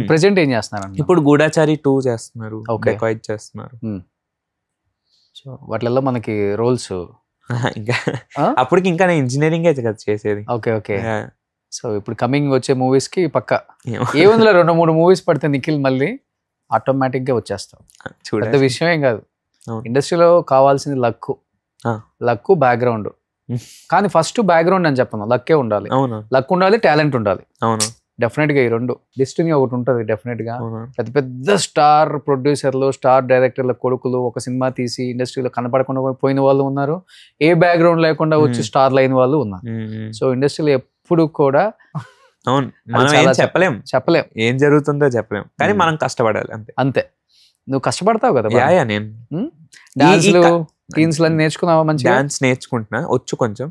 ప్రెజెంట్ ఏం చేస్తున్నారు? ఇప్పుడు గూఢచారి 2 చేస్తున్నారు, డెకాయిట్ చేస్తున్నారు. సో వాటిల్లో మనకి రోల్స్ ఇంకా అప్పటికి ఇంకా నేను ఇంజనీరింగ్ కదా చేసేది. ఓకే. ఓకే. సో ఇప్పుడు కమింగ్ వచ్చే మూవీస్ కి పక్క ఏముందిలో 2-3 మూవీస్ పడితే నిఖిల్ మళ్ళీ ఆటోమేటిక్ గా వచ్చేస్తాం. పెద్ద విషయం ఏం కాదు. ఇండస్ట్రీలో కావాల్సింది లక్, బ్యాక్గ్రౌండ్. కానీ ఫస్ట్ బ్యాక్గ్రౌండ్ అని చెప్పను, లక్కే ఉండాలి. అవును, లక్ ఉండాలి, టాలెంట్ ఉండాలి. అవును, డెఫినెట్ గా ఈ రెండు డిస్టినీ ఒకటి ఉంటుంది డెఫినెట్ గా. పెద్ద పెద్ద స్టార్ ప్రొడ్యూసర్లు, స్టార్ డైరెక్టర్ల కొడుకులు ఒక సినిమా తీసి ఇండస్ట్రీలో కనపడకుండా పోయిన వాళ్ళు ఉన్నారు, ఏ బ్యాక్గ్రౌండ్ లేకుండా వచ్చి స్టార్లు అయిన వాళ్ళు ఉన్నారు. సో ఇండస్ట్రీలో ఎప్పుడు కూడా అవును, మనం ఏం చెప్పలేం ఏం జరుగుతుందో చెప్పలేం, కానీ మనం కష్టపడాలి అంతే. అంతే. నువ్వు కష్టపడతావు కదా. నేను టీన్స్ లని నేర్చుకున్నావా? మంచి డాన్స్ నేర్చుకుంటున్నా, వచ్చు కొంచెం.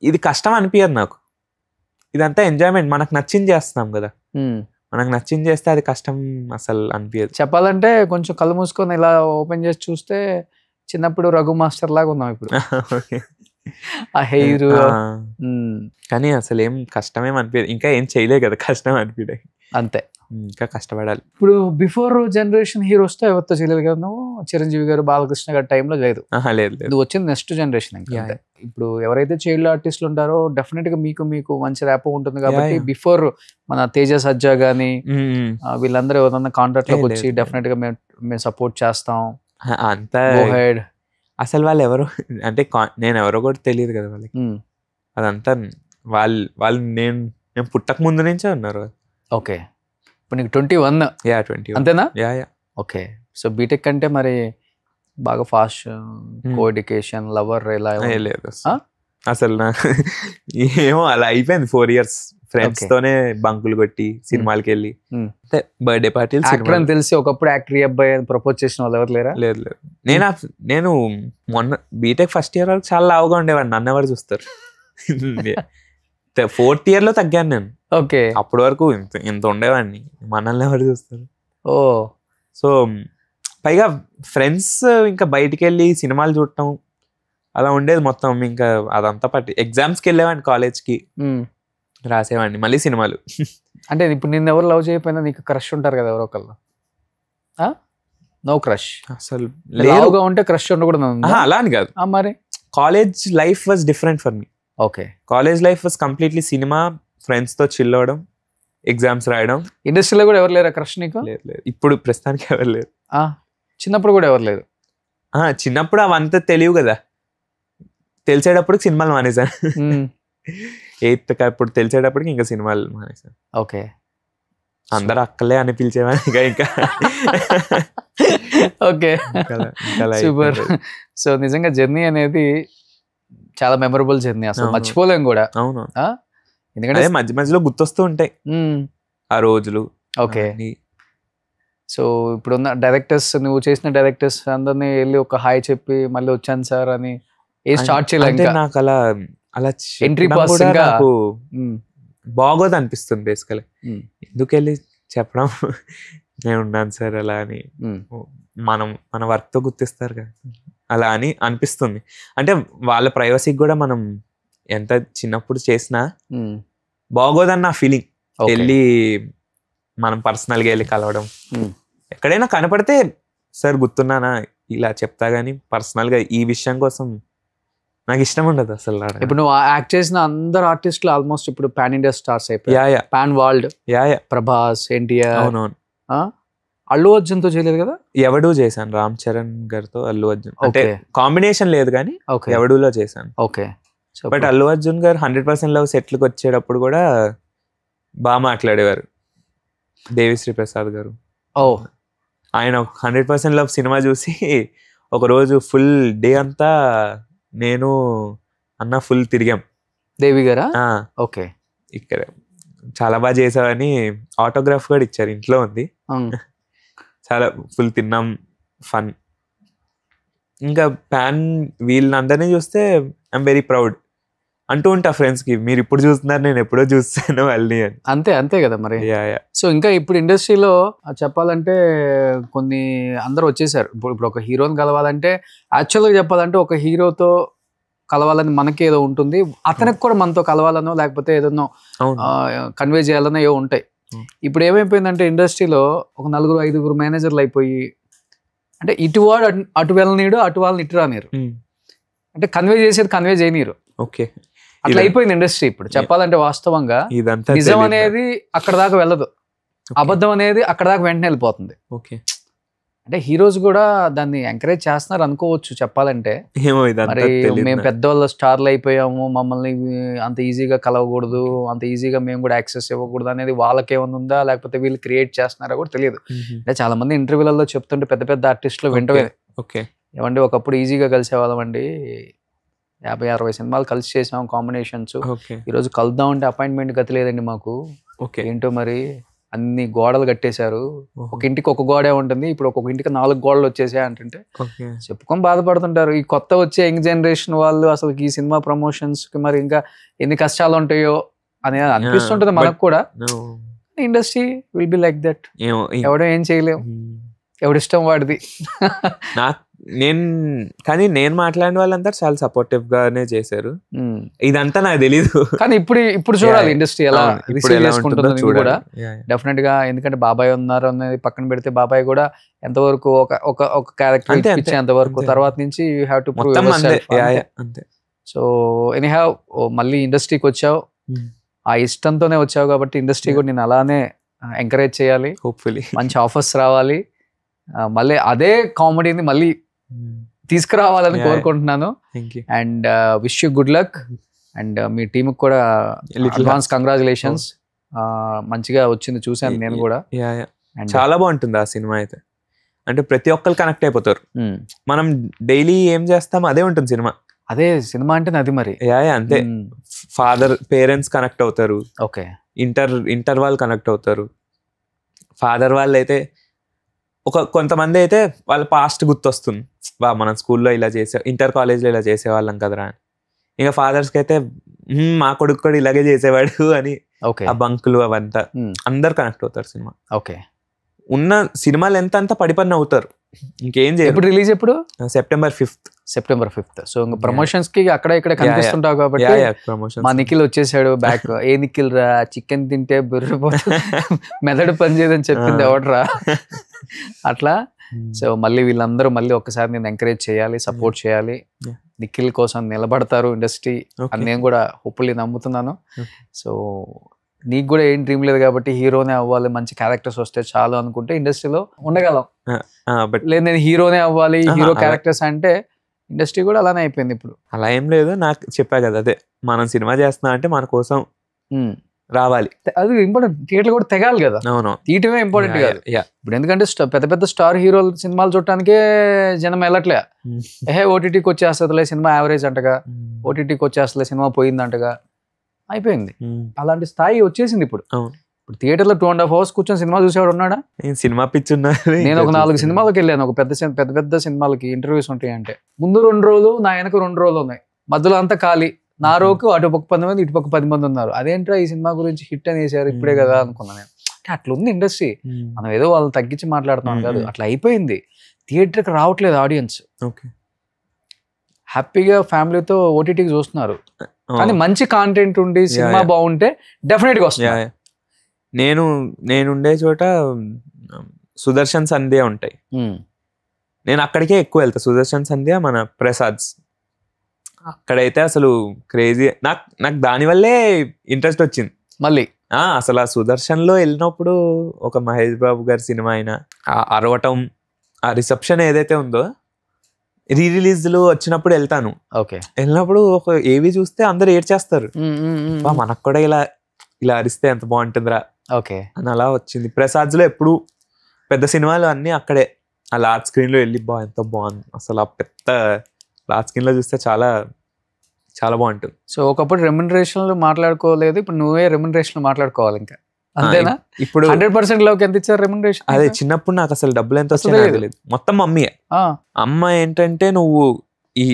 ఇది కష్టం అనిపించదు నాకు, ఇదంతా ఎంజాయ్మెంట్. మనకు నచ్చింది చేస్తున్నాం కదా, మనకు నచ్చింది చేస్తే అది కష్టం అసలు అనిపించదు. చెప్పాలంటే కొంచెం కళ్ళు మూసుకొని ఇలా ఓపెన్ చేసి చూస్తే చిన్నప్పుడు రఘు మాస్టర్ లాగా ఉన్నాం ఇప్పుడు. ఆ హెయిర్. కానీ అసలు ఏం కష్టమేం అనిపించదు, ఇంకా ఏం చేయలే కదా కష్టం అనిపించే. అంతే, ఇంకా కష్టపడాలి. ఇప్పుడు బిఫోర్ జనరేషన్ హీరోస్తో ఎవరితో చేయలేదు కదా నువ్వు? చిరంజీవి గారు, బాలకృష్ణ గారి టైంలో లేదు. లేదు, నువ్వు వచ్చింది నెక్స్ట్ జనరేషన్. ఇంకా ఇప్పుడు ఎవరైతే చైల్డ్ ఆర్టిస్టులు ఉంటారో డెఫినెట్ గా మీకు మంచి ర్యాప్ ఉంటుంది కాబట్టి బిఫోర్ మన తేజ సజ్జా గానీ వీళ్ళందరూ ఎవరన్నా కాంట్రాక్ట్ లోకి వచ్చి డెఫినెట్ గా మేము సపోర్ట్ చేస్తాం అంతా. అసలు వాళ్ళు ఎవరు అంటే నేను ఎవరో కూడా తెలియదు కదా వాళ్ళకి. అదంతా వాళ్ళు నేను పుట్టక ముందు నుంచే ఉన్నారు. ఓకే, ఇప్పుడు నీకు 21. 21 అంతేనా? ఓకే. సో బీటెక్ అంటే మరి బాగా ఫాస్ట్ కో ఎడ్యుకేషన్ లవర్ ఇలా లేదు అసలు. నాకు ఏమో అలా అయిపోయింది 4 years ఫ్రెండ్స్ తోనే బంకులు కొట్టి సినిమాలకి వెళ్ళి బర్త్డే పార్టీలు అని తెలిసి ఒకప్పుడు యాక్టర్ అబ్బాయి ప్రపోజ్ చేసిన వాళ్ళు ఎవరు లేరా? లేదు. నేను మొన్న బీటెక్ ఫస్ట్ ఇయర్ వరకు చాలా లావుగా ఉండేవాడిని, నన్ను ఎవరు చూస్తారు. 4th year లో తగ్గాను నేను. ఓకే, అప్పటి వరకు ఇంత ఉండేవాడిని, మనల్ని ఎవరు చూస్తారు. ఓ సో పైగా ఫ్రెండ్స్ ఇంకా బయటికి వెళ్ళి సినిమాలు చూడటం అలా ఉండేది మొత్తం. ఇంకా అదంతా ఎగ్జామ్స్కి వెళ్ళేవాడిని, కాలేజ్కి రాసేవాడిని, మళ్ళీ సినిమాలు. అంటే ఇప్పుడు నిన్ను ఎవరు లవ్ చేయకపోయినా నీకు క్రష్ ఉంటారు కదా ఎవరో ఒకళ్ళు? నో క్రష్ అసలు లేవుగా ఉంటే క్రష్ ఉండకూడదు అలా అని కాదు. మరి college life was different for me. Okay, college life was completely cinema, friends తో చిల్ అవ్వడం, ఎగ్జామ్స్ రాయడం. ఇండస్ట్రీలో కూడా ఎవరు లేరా క్రష్ నీకు? లేదు, ఇప్పుడు ప్రస్తుతానికి ఎవరు లేరు. చిన్నప్పుడు కూడా ఎవరు లేరు? చిన్నప్పుడు అవంతా తెలియవు కదా, తెలిసేటప్పుడు సినిమాలు మానేసాను. 8th అప్పుడు తెలిసేటప్పటికి ఇంకా సినిమాలు మానేసాను. ఓకే, అందరు అక్కలే అని పిలిచేవాడిని ఇంకా. Okay, super. సో నిజంగా జర్నీ అనేది చాలా మెమరబుల్ జర్నీ, అసలు మర్చిపోలేం కూడా. అవును, ఎందుకంటే మధ్య మధ్యలో గుర్తొస్తూ ఉంటాయి ఆ రోజులు. ఓకే, సో ఇప్పుడున్న డైరెక్టర్స్, నువ్వు చేసిన డైరెక్టర్స్ అందరినీ వెళ్ళి ఒక హాయ్ చెప్పి మళ్ళీ వచ్చాను సార్ అని ఏ స్టార్ట్ చేయలేదు? నాకు అలా ఎంట్రీ పాస్ నాకు బాగోదు అనిపిస్తుంది బేసికలీ. ఎందుకు వెళ్ళి చెప్పడం నేను ఉన్నాను సార్ అలా అని, మన వర్క్ తో గుర్తిస్తారు కదా అలా అని అనిపిస్తుంది. అంటే వాళ్ళ ప్రైవసీకి కూడా మనం ఎంత చిన్నప్పుడు చేసినా బాగోదన్న ఫీలింగ్. వెళ్ళి మనం పర్సనల్గా వెళ్ళి కలవడం, ఎక్కడైనా కనపడితే సార్ గుర్తున్నానా ఇలా చెప్తా గానీ పర్సనల్గా ఈ విషయం కోసం నాకు ఇష్టం ఉండదు అసలు. ఇప్పుడు నువ్వు యాక్ట్ చేసిన అందరు ఆర్టిస్టులు ఆల్మోస్ట్ ఇప్పుడు పాన్ ఇండియా స్టార్స్ అయిపోయాయి. Pan world. ప్రభాస్, ఎన్టీఆర్. అవునవును. అల్లు అర్జున్ తో చేయలేదు కదా? ఎవడూ చేశాను, రామ్ చరణ్ గారితో అల్లు అర్జున్. అంటే కాంబినేషన్ లేదు కానీ ఎవడూలో చేశాను. ఓకే, బట్ అల్లు అర్జున్ గారు 100% లవ్ సెట్లకు వచ్చేటప్పుడు కూడా బాగా మాట్లాడేవారు. దేవిశ్రీ ప్రసాద్ గారు, ఆయన 100% లవ్ సినిమా చూసి ఒక రోజు ఫుల్ డే అంతా నేను అన్న ఫుల్ తిరిగాం. దేవి గారా? ఓకే, ఇక్కడ చాలా బాగా చేసావని ఆటోగ్రాఫ్ కూడా ఇచ్చారు, ఇంట్లో ఉంది. చాలా ఫుల్ తిన్నాం, ఫన్. ఇంకా ప్యాన్ వీళ్ళందరినీ చూస్తే ఐఎమ్ వెరీ ప్రౌడ్ అంటూ ఉంటా ఫ్రెండ్స్ కి, మీరు ఇప్పుడు చూస్తున్నారు నేను ఎప్పుడో చూస్తాను వాళ్ళని అని. అంతే కదా మరి. సో ఇంకా ఇప్పుడు ఇండస్ట్రీలో చెప్పాలంటే కొన్ని అందరూ వచ్చేసారు. ఇప్పుడు ఒక హీరోని కలవాలంటే, యాక్చువల్గా చెప్పాలంటే ఒక హీరోతో కలవాలని మనకి ఏదో ఉంటుంది, అతనికి కూడా మనతో కలవాలనో లేకపోతే ఏదన్నో కన్వే చేయాలనో ఏవో ఉంటాయి. ఇప్పుడు ఏమైపోయిందంటే ఇండస్ట్రీలో ఒక 4-5 మేనేజర్లు అయిపోయి, అంటే ఇటువాడు అటు వెళ్ళనీడు, అటు వాళ్ళని ఇటు రానిరు. అంటే కన్వే చేసేది కన్వే చేయనీరు. ఓకే, అట్లా అయిపోయింది ఇండస్ట్రీ ఇప్పుడు. చెప్పాలంటే వాస్తవంగా నిజం అనేది అక్కడ దాకా వెళ్ళదు, అబద్ధం అనేది అక్కడ దాకా వెంటనే వెళ్ళిపోతుంది. ఓకే, అంటే హీరోస్ కూడా దాన్ని ఎంకరేజ్ చేస్తున్నారు అనుకోవచ్చు చెప్పాలంటే. ఏమో మరి మేము పెద్దవాళ్ళ స్టార్లు అయిపోయాము, మమ్మల్ని అంత ఈజీగా కలవకూడదు, అంత ఈజీగా మేము కూడా యాక్సెస్ ఇవ్వకూడదు అనేది వాళ్ళకేమైనా ఉందా, లేకపోతే వీళ్ళు క్రియేట్ చేస్తున్నారా కూడా తెలియదు. అంటే చాలా మంది ఇంటర్వ్యూలలో చెప్తుంటే పెద్ద పెద్ద ఆర్టిస్టులు వెంటనే ఏమండి ఒకప్పుడు ఈజీగా కలిసేవాళ్ళం అండి, 50-60 సినిమాలు కలిసి చేసాం కాంబినేషన్స్, ఈరోజు కలుద్దాం అంటే అపాయింట్మెంట్ గతి లేదండి మాకు, ఏంటో మరి అన్ని గోడలు కట్టేశారు, ఒక ఇంటికి ఒక గోడే ఉంటుంది, ఇప్పుడు ఒక్కొక్క ఇంటికి 4 గోడలు వచ్చేసాయి అంటుంటే చెప్పుకొని బాధపడుతుంటారు. ఈ కొత్త వచ్చే యంగ్ జనరేషన్ వాళ్ళు అసలు ఈ సినిమా ప్రమోషన్స్ కి మరి ఇంకా ఎన్ని కష్టాలు ఉంటాయో అనేది అనిపిస్తుంటది మనకు కూడా. Industry will be like that, ఎవడో ఏం చేయలేము, ఎవడిష్టం వాడిది. కానీ నేను మాట్లాడిన వాళ్ళంతా చాలా సపోర్టివ్ గానే చేశారు. ఇదంతా నాకు తెలీదు, కానీ ఇప్పుడు చూడాలి ఇండస్ట్రీ ఎలా చేసుకుంటుందో కూడా డెఫినెట్ గా. ఎందుకంటే బాబాయ్ ఉన్నారు అనేది పక్కన పెడితే, బాబాయ్ కూడా ఎంతవరకు ఒక క్యారెక్టర్ ఇచ్చేంత వరకు, తర్వాత నుంచి యూ హ్యావ్ టు ప్రూవ్ అంతే. సో ఎనీహౌ మళ్ళీ ఇండస్ట్రీకి వచ్చావు, ఆ ఇష్టంతోనే వచ్చావు కాబట్టి ఇండస్ట్రీ కూడా నేను అలానే ఎంకరేజ్ చేయాలి, హోప్ఫుల్లీ మంచి ఆఫర్స్ రావాలి, మళ్ళీ అదే కామెడీని మళ్ళీ తీసుకురావాలని కోరుకుంటున్నాను. And wish you good luck. And me team కూడా అడ్వాన్స్ కంగ్రాచులేషన్స్, మంచిగా వచ్చింది చూసాను నేను కూడా. చాలా బాగుంటుంది ఆ సినిమా అయితే, అంటే ప్రతి ఒక్కరు కనెక్ట్ అయిపోతారు. మనం డైలీ ఏం చేస్తాం అదే ఉంటుంది సినిమా, అదే సినిమా అంటే అది మరి అంతే. ఫాదర్ పేరెంట్స్ కనెక్ట్ అవుతారు, ఓకే, ఇంటర్ వాళ్ళు కనెక్ట్ అవుతారు. ఫాదర్ వాళ్ళు అయితే కొంతమంది అయితే వాళ్ళ పాస్ట్ గుర్తొస్తుంది, మనం స్కూల్లో ఇలా ఇంటర్ కాలేజ్లో ఇలా చేసేవాళ్ళం కదరా అని. ఇంకా ఫాదర్స్కి అయితే మా కొడుకు కూడా ఇలాగే చేసేవాడు అని ఆ బంకులు అవంతా అందరు కనెక్ట్ అవుతారు సినిమా. ఓకే, ఉన్న సినిమాలు ఎంత అంతా పడిపడిన అవుతారు, ఇంకేం చేయరు. ఎప్పుడు రిలీజ్ ఎప్పుడు? September 5th. సో ప్రమోషన్స్ కి అక్కడ ఇక్కడ కనిపిస్తుంటావు కాబట్టి మా నిఖిల్ వచ్చేసాడు బ్యాక్. ఏ నిఖిల్ రా, చికెన్ తింటే మెదడు పని చేయదని చెప్పింది ఎవడరా అట్లా. సో మళ్ళీ వీళ్ళందరూ మళ్ళీ ఒక్కసారి నేను ఎంకరేజ్ చేయాలి, సపోర్ట్ చేయాలి, నిఖిల్ కోసం నిలబడతారు ఇండస్ట్రీ అని నేను కూడా హోప్ఫుల్లీ నమ్ముతున్నాను. సో నీకు కూడా ఏం డ్రీమ్ లేదు కాబట్టి హీరోనే అవ్వాలి, మంచి క్యారెక్టర్స్ వస్తే చాలు అనుకుంటే ఇండస్ట్రీలో ఉండగలం. లేదు నేను హీరోనే అవ్వాలి, హీరో క్యారెక్టర్స్ అంటే ఇండస్ట్రీ కూడా అలానే అయిపోయింది ఇప్పుడు. అలా ఏం లేదు, నాకు చెప్పా కదా, అదే మనం సినిమా చేస్తున్నా అంటే మన కోసం రావాలి, అది ఇంపార్టెంట్. థియేటర్ కూడా తెగాలి కదా, తీయటమే ఇంపార్టెంట్ కాదు ఇప్పుడు. ఎందుకంటే పెద్ద పెద్ద స్టార్ హీరోల సినిమాలు చూడటానికే జనం వెళ్ళట్లే. ఓటీటీకి వచ్చేస్తుందిలే సినిమా యావరేజ్ అంటగా, ఓటీటీకి వచ్చేస్తలే సినిమా పోయిందంటగా అయిపోయింది. అలాంటి స్థాయి వచ్చేసింది ఇప్పుడు. ఇప్పుడు థియేటర్ లో 2.5 hours కూర్చొని సినిమా చూసేవాడు ఉన్నాడా? సినిమా పిచ్చి. నేను ఒక 4 సినిమాలకు వెళ్ళాను, ఒక పెద్ద సినిమాలకి ఇంటర్వ్యూస్ ఉంటాయి అంటే ముందు 2 రోజులు, నా వెనక 2 రోజులు ఉన్నాయి, మధ్యలో అంతా ఖాళీ. నా రోకు అటు పక్క 10 మంది, ఇటు పక్క 10 మంది ఉన్నారు. అదేంట్రా ఈ సినిమా గురించి హిట్ అని వేసారు ఇప్పుడే కదా అనుకున్నాను నేను. అంటే అట్లా ఉంది ఇండస్ట్రీ. మనం ఏదో వాళ్ళని తగ్గించి మాట్లాడుతున్నాం కాదు, అట్లా అయిపోయింది. థియేటర్కి రావట్లేదు ఆడియన్స్, హ్యాపీగా ఫ్యామిలీతో ఓటీటీకి చూస్తున్నారు. కానీ మంచి కాంటెంట్ ఉండి సినిమా బాగుంటే డెఫినెట్ గా వస్తుంది. నేనుండే చోట సుదర్శన్ సంధ్య ఉంటాయి, నేను అక్కడికే ఎక్కువ వెళ్తా. సుదర్శన్ సంధ్య, మన ప్రసాద్స్, అక్కడైతే అసలు క్రేజీ. నాకు దానివల్లే ఇంట్రెస్ట్ వచ్చింది మళ్ళీ. అసలు ఆ సుదర్శన్ లో వెళ్ళినప్పుడు ఒక మహేష్ బాబు గారి సినిమా అయినా అరవటం, ఆ రిసెప్షన్ ఏదైతే ఉందో, రిలీజ్లు వచ్చినప్పుడు వెళ్తాను. వెళ్ళినప్పుడు ఒక ఏవి చూస్తే అందరు ఏడ్చేస్తారు, మనకు కూడా ఇలా అరిస్తే ఎంత బాగుంటుందిరా అని అలా వచ్చింది. ప్రసాద్స్ లో ఎప్పుడు పెద్ద సినిమాలు అన్ని అక్కడే ఆ లార్జ్ స్క్రీన్ లో వెళ్ళి ఎంత బాగుంది అసలు. ఆ పెద్ద లార్జ్ స్క్రీన్ లో చూస్తే చాలా చాలా బాగుంటుంది. సో ఒకప్పుడు రెమ్యునరేషన్లు మాట్లాడుకోలేదు, ఇప్పుడు నువ్వే రెమ్యునరేషన్ మాట్లాడుకోవాలి ఇంకా, అంతేనా? ఇప్పుడు 100% లోకి ఎంత ఇచ్చారు రెమ్యునరేషన్? అదే చిన్నప్పుడు నాకు అసలు డబ్బులు ఎంత వస్తాయో మొత్తం మమ్మీ. అమ్మ ఏంటంటే నువ్వు ఈ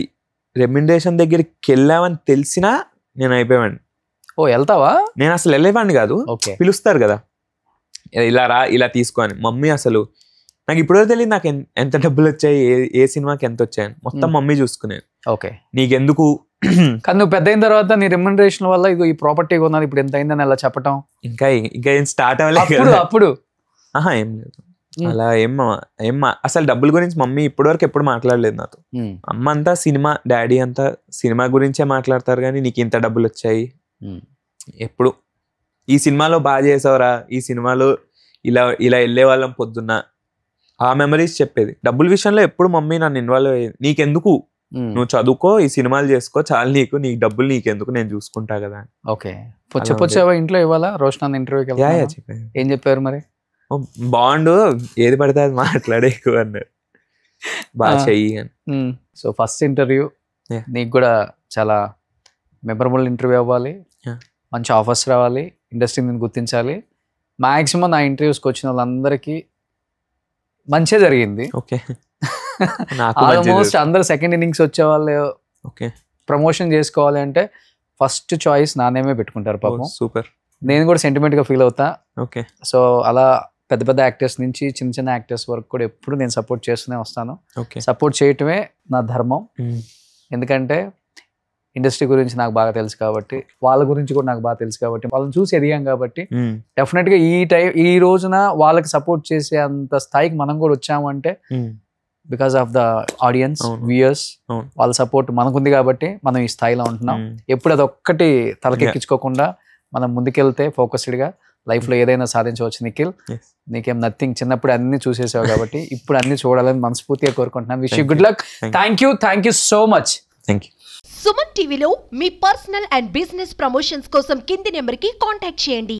రెమ్యునరేషన్ దగ్గరికి వెళ్ళావని తెలిసినా నేను అయిపోయాను. వెళ్తావా? నేను అసలు వెళ్ళేవాడిని కాదు, పిలుస్తారు కదా ఇలా రా ఇలా తీసుకో అని. మమ్మీ అసలు నాకు ఇప్పుడు తెలియదు నాకు ఎంత డబ్బులు వచ్చాయి, ఏ సినిమాకి ఎంత వచ్చాయని, మొత్తం మమ్మీ చూసుకునేది. నీకెందుకు? కానీ నువ్వు పెద్ద అయిన తర్వాత నీ రెమ్యునరేషన్ వల్ల ఇది ఈ ప్రాపర్టీ కొన్నది ఇప్పుడు ఎంత అయిందని అలా చెప్పటం ఇంకా ఏం స్టార్ట్ అవ్వలేదు అప్పుడు. ఏం లేదు అలా ఏం అసలు డబ్బుల గురించి మమ్మీ ఇప్పటివరకు ఎప్పుడు మాట్లాడలేదు నాతో. అమ్మ అంతా సినిమా, డాడీ అంతా సినిమా గురించే మాట్లాడతారు, కానీ నీకు ఇంత డబ్బులు వచ్చాయి ఎప్పుడు, ఈ సినిమాలో బాగా చేసావురా, ఈ సినిమాలో ఇలా వెళ్ళే వాళ్ళం పొద్దున్న ఆ మెమరీస్ చెప్పేది. డబ్బుల విషయంలో ఎప్పుడు మమ్మీ నన్ను ఇన్వాల్వ్ అయ్యేది, నీకెందుకు, నువ్వు చదువుకో, ఈ సినిమాలు చేసుకో, చాలు, నీకు డబ్బులు నీకెందుకు, నేను చూసుకుంటా కదా. ఓకే, చెప్పొచ్చావా ఇంట్లో ఇవాళ రోషన్ ఇంటర్వ్యూకి? చెప్పాను. ఏం చెప్పారు మరి? బాండ్ ఏది పడితే అది మాట్లాడేకు అన్నారు, బాగా చెయ్యి అని. సో ఫస్ట్ ఇంటర్వ్యూ నీకు కూడా చాలా మెమరబుల్ ఇంటర్వ్యూ అవ్వాలి, మంచి ఆఫర్స్ రావాలి, ఇండస్ట్రీ నేను గుర్తించాలి. మాక్సిమం నా ఇంటర్వ్యూస్కి వచ్చిన వాళ్ళందరికీ మంచిగా జరిగింది. ఓకే, ఆల్మోస్ట్ అందరు సెకండ్ ఇన్నింగ్స్ వచ్చే వాళ్ళు ప్రమోషన్ చేసుకోవాలి అంటే ఫస్ట్ చాయిస్ నా నేమే పెట్టుకుంటారు పాపం. సూపర్. నేను కూడా సెంటిమెంట్ గా ఫీల్ అవుతా. ఓకే, సో అలా పెద్ద పెద్ద యాక్టర్స్ నుంచి చిన్న చిన్న యాక్టర్స్ వరకు కూడా ఎప్పుడు నేను సపోర్ట్ చేస్తూనే వస్తాను. సపోర్ట్ చేయటమే నా ధర్మం. ఎందుకంటే ఇండస్ట్రీ గురించి నాకు బాగా తెలుసు కాబట్టి, వాళ్ళ గురించి కూడా నాకు బాగా తెలుసు కాబట్టి, వాళ్ళని చూసి ఎదిగాం కాబట్టి డెఫినెట్ గా ఈ రోజున వాళ్ళకి సపోర్ట్ చేసే అంత స్థాయికి మనం కూడా వచ్చామంటే because of the audience, viewers, వాళ్ళ సపోర్ట్ మనకుంది కాబట్టి మనం ఈ స్థాయిలో ఉంటున్నాం. ఎప్పుడు అది ఒక్కటి తలకెక్కించుకోకుండా మనం ముందుకెళ్తే ఫోకస్డ్ గా లైఫ్ లో ఏదైనా సాధించవచ్చు. నిఖిల్, నీకేం నథింగ్, చిన్నప్పుడు అన్ని చూసేసావు కాబట్టి ఇప్పుడు అన్ని చూడాలని మనస్ఫూర్తిగా కోరుకుంటున్నాను. Wish you good luck. Thank you so much. Thank you. Suman టీవీలో మీ పర్సనల్ అండ్ బిజినెస్ ప్రమోషన్స్ కోసం కింది నెంబర్కి కాంటాక్ట్ చేయండి.